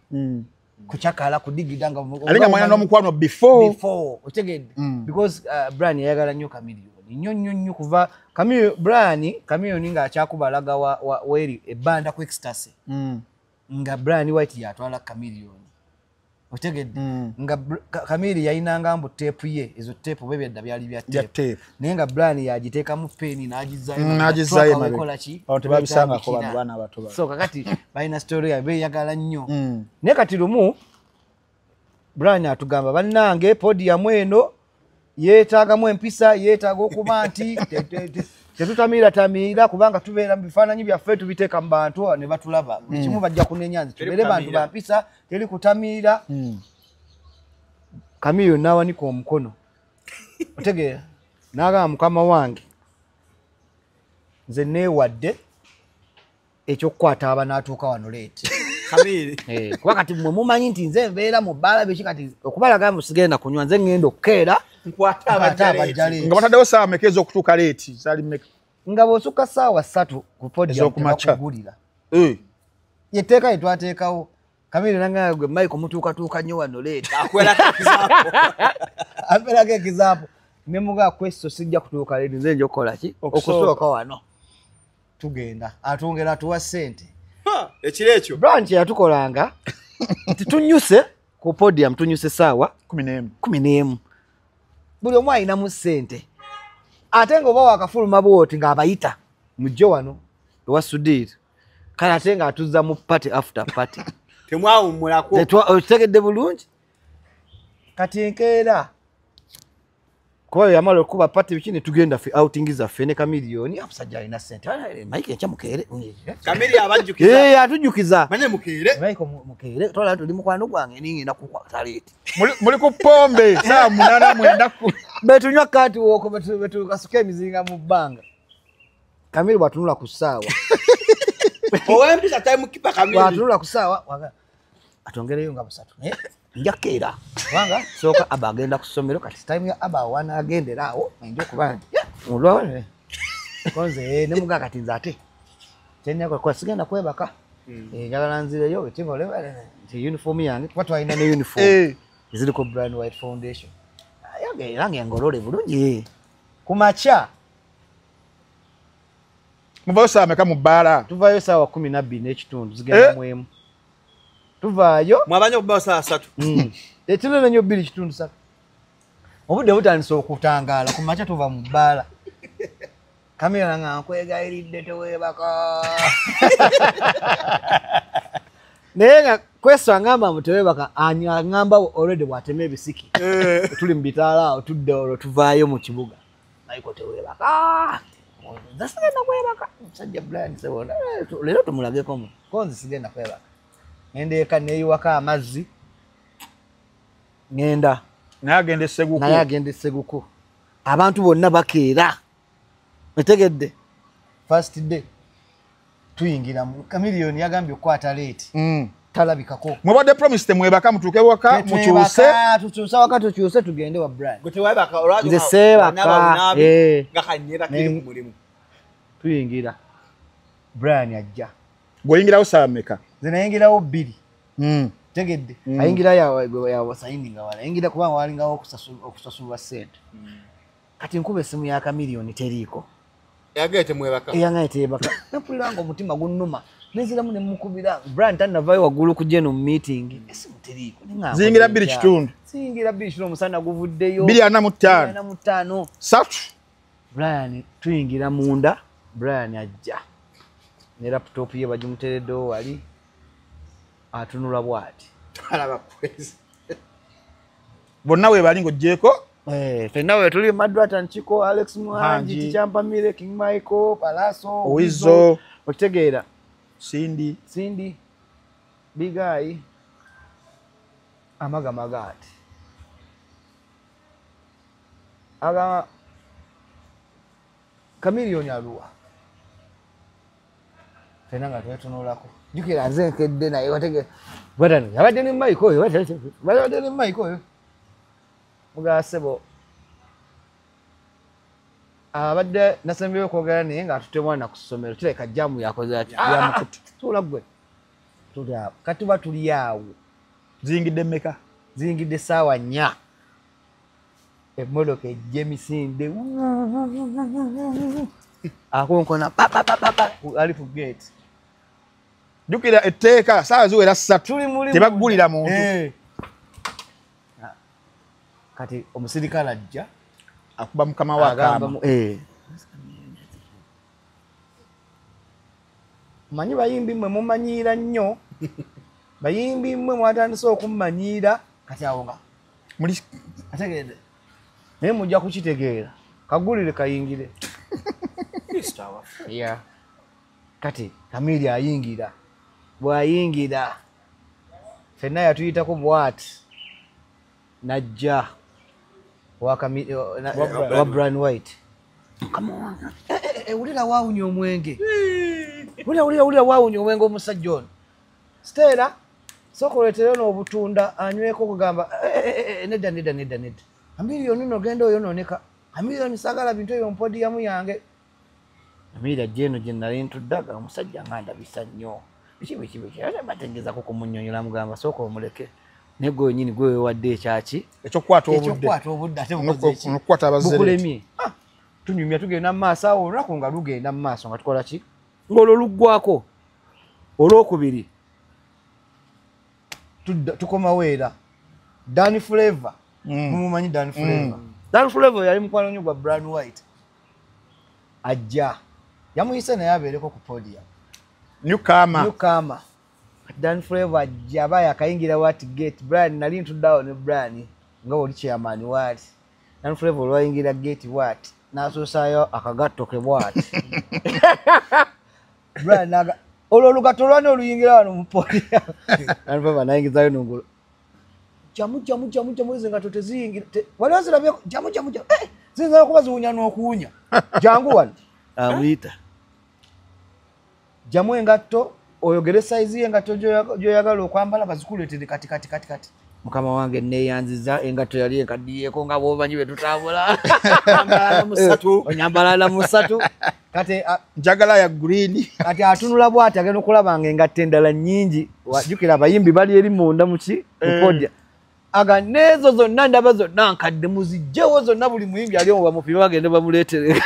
kuchakala kudigida nga alinga mwana n'omukwano before otegedde because Brian yayagala nnyo Chameleone nnyo kuva Chameleone nga akyakubalaga weri ebbanda ku ecstasy nga Brian White yatwala Chameleone otegedde nga Chameleone yayinanga mbu tape ye ezo tape bwe byadda byali bya tape naye nga Brian yagiteekamu peni n'agizaayo mabekola ki abantu babisangako bana abato so kakati balina story ya beeyagala nnyo naye kati lumu Brian atugamba bannange podium eno yeetaagamu empisa yeetaaga okuba nti tetutamiira kubanga tubeera mu bifaananyi byaffe tubiteeka mu bantu ne batulaba buli kimu bajja kunenyanzi tubeere bantu bampisa teri kutamiira Chameleone n'awanika omukono otegeera n'agamba mukama wange nze neewadde ekyokukwata abanatuuka wano late. Kamili. Kuba kati mwe mumanyi nti nze mbeera mu bbaala biki kati okubalaga musigenda kunywa nze ngenda okukeera nkwata abajjaleeti. Nga bataddewo ssaawa mmeka ez'okutuuka leeti zaali mmeka? Nga bw'osukka ssaawa 3 ku podium tebakugulira. Yetteeka lye twateekawo. Kamili nanga gwe Michael mutuukatuuka nnyo wano leeti. Akwerako ekizaapo. Amperako ekizaapo. Ne mugaa kweso sijja kutuuka leeti nze nja okukola ki? Okusooka wano. Tugenda. Atwongera atuwa ssente. Ekiro ekyo. Branch yatukolanga nti tunyuse ku podium tunyuse ssaawa 11. Buli omu alinamu ssente. Ate ng'oba wakafuluma bwoti ng'abayita mujje wano ewa Sudiri. Kale ate ng'atuzza mu party after party. Temwawummulako. Okitegedde bulungi? Kati enkeera kuba yamala okuba party biki ne tugenda ffe outing zaffe ne Kamiliyoni amusajja alina ssente. Mike enkya mukeere. Kamili abajjukiza. Atujjukiza. Manye mukeere. Mike mukeere. Tola tuli mukwano gwange ningenda kukwata leeti. Muli ku pombe saa 8:09. Betunywa kati woko betukasuka emizinga mu bbanga. Kamili bwatunula ku ssaawa. Owempisa time kipa Kamili. Bwatunula ku ssaawa waga atongereyo nga 3. Nja keera. Wanga soka aba agenda ku ssomero kati time ya aba wana agendera awo nja okuba nti mulwane. Konze ne muga kati nzate. Tenya kwa sigenda kwebaka. Njagala nzireyo etimbo lebe nti uniform yange twatwa ina ne uniform. Ziliko Brand White Foundation. Yange rangi ngolole bulungi. Kumacha. Muvayo saa mmeka mu bbaala? Tuvayo saawa 12 n'ekitundu zigenda mwemu. Tuvayo. Mwabanye okubawo saa 3. Ekiro nnyo 2 kitundu 3. Obudde butandise okutangaala kumacha tuva mu bbaala. Kamera nga nkwegayiridde teweebaka. Naye nga Kweso angamba mutewebaka angamba already bwatema ebisiki. Tuli mu bitaala awo tudde olwo tuvaayo mu kibuga. Naiko tewebaka. Zasigenda kwebaka. Musajja Brian sebona. Leero tumulageko mu. Konzi sigenda kwebaka. Ngendeeka neeyiwaka amazzi. Ngenda. Naye agenda Seguku. Abantu bonna bakeera. Etegedde. First day. Tuyingira mu Kamiliyoni yagambye okukwata leeti. Talabikako. Mwabadde promise temwebaka mutuuke waka mukyuse. Tukyusa waka tukyuse tugende wa Brian. Gutewebaka olwatu. Nze sebaka. Ngakanyera kiri ku mulimu. Tuyingira. Brian ajja. Goyingirawo saa mmeka? Nze nayingirawo 2. Tegedde. Ayingira ya signing wala. Ayingira kuba walingawo okusasulwa ssente. Kati nkuba essimu ya Kamiliyoni teriiko. Yagete mwebaka. Yangayetebaka. Napulira ngo omutima gunnuma. Neziramu ne mukubira. Brian tanavayo waggulu kujja no meeting. Essimu teriiko. Zingira 2 kitundu. Zingira 2 kitundu musana guvuddeyo. 2:45. 3. Brian tuyingira munda. Brian ajja. Ne laptop ye bagimutereddewo wali. Atunula bwati. Alaba kwezi. Bonna we bali ng'oggyeko. Fenna we tuli Madrata Nchiko, Alex Muhanji, Tichamba Mire, King Michael, Palaso, Owizo, Okitegeera. Cindy, Big Eye, Amaga Magati. Aga Kamiliyoni aluwa. Fenna nga twetunulako. Jukira nze nkedde naye watege. Bwadani, yabadde ne Michael oyo, yabadde ne Michael oyo. Mugasebo abadde nasembyeyo kwogera naye nga atutemwana ku ssomero kireka jamu yakoze ati yamukutu tula gwe tuli awo kati tuba tuli awo zingidde mmeka? Zingidde ssaawa 4 emmotoka ejja emisinde akonkona ali ku gate. Jukira etteeka ssaawa ziwera 3 tebaggulira muntu. Kati omusirikale ajja akuba mukama wa Kama. Manyi bayimbi mmwe mumanyiira nnyo. Bayimbi mmwe mwatandise okummanyiira kati awo nga muli ategedde. Naye mujja kukitegeera. Kagulire kayingire. Yeah. Kati Kamili ayingira. Bwayingira. Fenna yatuyitako bwati. Najja. Wa Brand White. Come on. Ulira waunyo omwenge. Ulia waunyo wengo omusajja ono. Stella sokoletere n'obutunda anyweko kugamba nedda. Amiliyoni no gendo oyo noneka. Amiliyoni sagala bintu ebyo mpodium yange. Amira jeno nali ntuddaga omusajja nganda bisa nnyo. Bikibi. Ate batengeza ko kumunyonyola mugamba soko omuleke. Nego nyini gwe wadde ekyaki. Ekyokwata obudde ate okwata abazere. Bukulemye. Tunyumya tugenda maaso awo olwako nga lugenda maaso nga tukola ki? Ngolo luggwako. Olwokubiri. Tukoma weera. Danny Flavor. Mumumanyi Danny Flavor. Danny Flavor yali mukwano nnyo gwa Brown White. Ajja. Yamuyise naye abeereko ku podium. Newcomer. Dan Flavor ajja baya akayingira what gate. Brian nali ntuddawo ne Brian nga oli chairman what. Dan Flavor lwayingira gate what. N'asoosayo akagatto ke what. Brian naga olulugato lwane oluyingira wano mu podium. Dan Flavor nayingizayo nongolo. Jamu zingato teziyingira. Wali wazirabye jamu. Zinza kuba ziwunya n'okuwunya. Jangu wano. Amuyita. Jamu engatto oyogere size engatto gyoyagala okwambala bazikuleetedde kati. Mukama wange neeyanziza engatto yali enkaddiyeeko nga bw'omanyi bwe tutambula. Onyambala na musatu. Kati njagala ya green. Kati atunula bw'ati agenda okulaba nga engatto endala nnyingi. Wajjukira abayimbi bali eri munda mu podya. Aga nezo zonna ndaba zonna nkadde muzijjewo zonna buli muyimbi ali omu bamupiime bagende bamuleetere.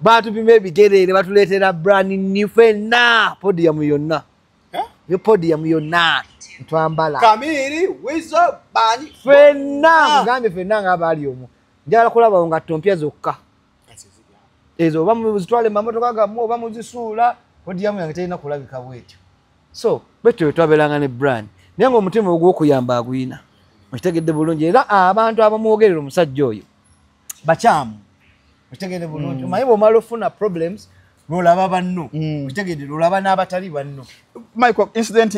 Batupima ebigere ne batuleetera brand new fenna podium yonna. Yo podium yonna twambala. Kamiri wizo bani fenna ngambe fenna nga bali omwo. Njala kulaba nga tompya zokka. Ezo bamuzitwale mamotoka gamu bamuzisuula podium yange tayina kulabika bwetyo. So betwe twabelanga ne brand. Naye omutima ogw'okuyamba agwina. Mukitegedde bulungi era abantu abamwogerera omusajja oyo bachamu. Mukitegedde bulungi. Mayibo malofuna problems lolaba banno. Mukitegedde lolaba n'abatali banno. Michael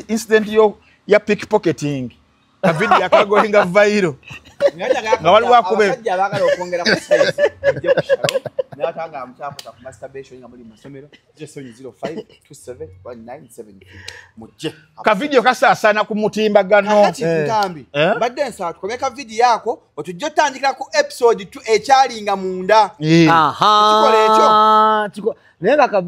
incident yo ya pickpocketing. A video yakagoinga viral. Nga waliwo akube. Abasajja abagala okwongera ku size ejja kushalo. N'atanga amutaputa ku masturbation nga muli masomero. Jesonyi 05271973. Mujje. Ka video kasaasana ku mutimbagano. Ntambi. Badde nsa tukomeka video yako otujja otandikira ku episode 2 ekyalinga munda. Aha. Ekyo. Nenga ka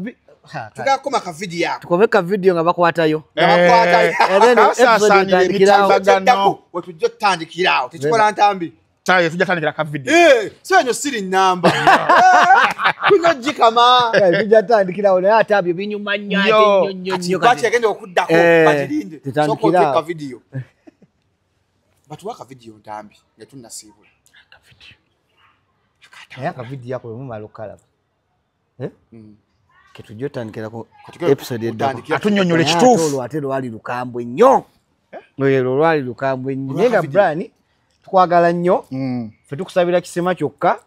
tukakoma ka video yako. Tukomeka video nga bakwatayo. Kasaasana mutimbagano. Otujja otandikirawo. Tekikola ntambi. Tayo tujja tandikira ka video. Senyo siri namba. Kuno jikama. Tujja tandikirawo naye atabyo binyuma nnyo. Kati agenda okuddako bagirinde. Tutandikira ka video. Batuwa ka video ntambi nga tunnasiibula. Ka video. Naye ka video yako mumala okalaba. Ketujja otandikira ku episode eddako. Atunyonyola ekituufu. Ate lwali lukambwe nnyo. Lwero lwali lukambwe nnyo. Nenga Brian tukwagala nnyo. Ffe tukusabira kisema kyokka.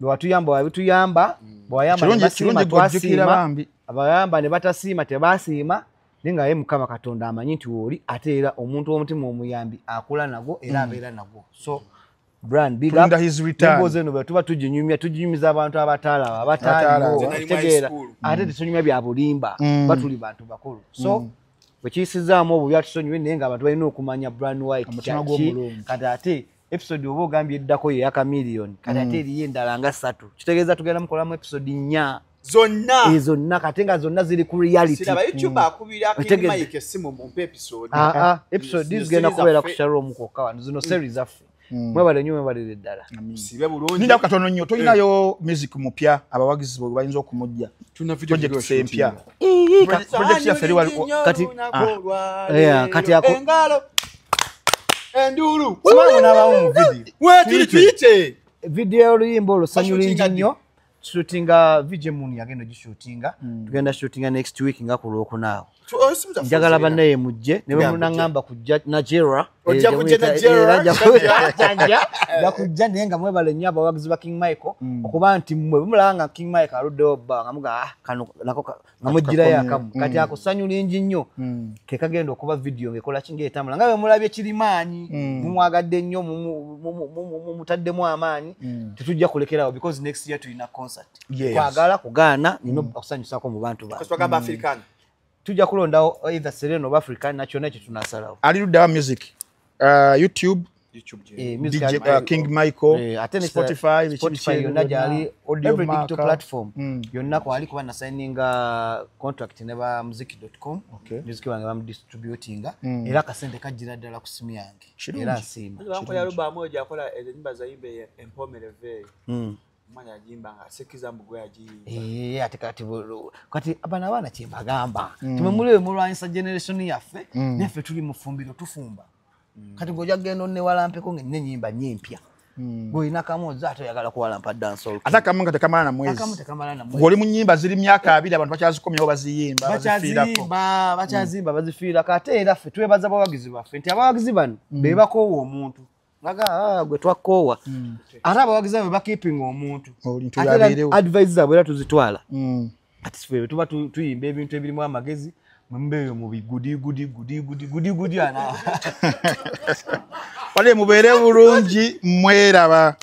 Bwatuyamba wabituyamba. Bwayamba ne basiima twasiima. Abayamba ne batasiima tebasiima. Nenga ye Mukama Katonda amanyi nti woli ate era omuntu w'omutima omuyambi akula nago era abeera nago. So Brand big up his return. Ngo zeno tuba tujinyumiza abantu abataala tegeera ate tusonyumya bya bulimba batuli bantu bakulu. So bwekisizaamu obwo byatusonyuye naye nga abantu balina okumanya Brown White kati ate episode oba ogambye eddako ye yaka million kati ate eriyo endala nga 3 kitegeeza tugenda mukolamu episode 4 zonna kati nga zonna ziri ku reality. Siraba YouTube akubira akima yekesimu mu episode. Episode zigenda kubeera ku Shalom kokka zino series affe. Mwebale nnyo mwebale ddala. Sibe bulungi. Ninda katono nnyo toyinayo music mupya abawagizi bo bayinza okumujja. Tuna video project empya. Project ya feriwa kati kati yako engalo enduru. Simama nabawo mu video. Wetu tuite. Video oluyimbo lusanyulingi nnyo. Shootinga VJ Moon yagenda gishootinga. Tugenda shootinga next week nga ku Lwokunaawo. njagala bannaye mujje ne bwe munangamba kujja Nigeria ojja kujja Nigeria bakujja naye nga mwebale nnyo abawagizi ba King Michael okuba nti mmwe bumulanga King Michael aluddewo bba nga muga kano nako nga mujjirayo akamu kati ako ssanyu lingi nnyo ke kagenda okuba video ng'ekola ki ng'etambula nga bwe mulabye Kirimaanyi mumwagadde nnyo mumutaddemu amaanyi tetujja kulekerawo because next year tulina concert kwagala kugaana nina okusanyusako mu bantu bange tujja kulondawo either Sereno of Africa nakyo nakyo tunasalawo ali luddawa music YouTube DJ King Michael Spotify yonna gyali every digital platform yonna kwali kuba nasigninga contract ne ba muziki.com music wange bamudistributinga era kasente kajjira ddala ku simu yange era nsiima bankola album oyo gyakola enyimba zayimbe empomereve manya jimba nga sekiza mbugo yaji ate kati abana kyembagamba tumemulwe mulwanyisa generation yaffe neffe tuli mufumbiro tufumba kati goja gendo ne walampeko ngene nyimba nyempya goina kamoza atoyagala kuwalampa dancehall ata kamunga tekamala na mwezi goli mu nyimba ziri myaka 2 abantu bakyazikomyaho baziyimba bachazimba bazifiira kate era ffe twebaza abawagizi baffe nti abawagizi bano bebakoowa omuntu laga gwe twakoowa ate abawagizi bwe bakeeping omuntu advice zaabwe era tuzitwala ati ffe tuba tuyimba ebintu ebirimu amagezi mbeyo mu gudi ana wale mubeere bulungi mweraba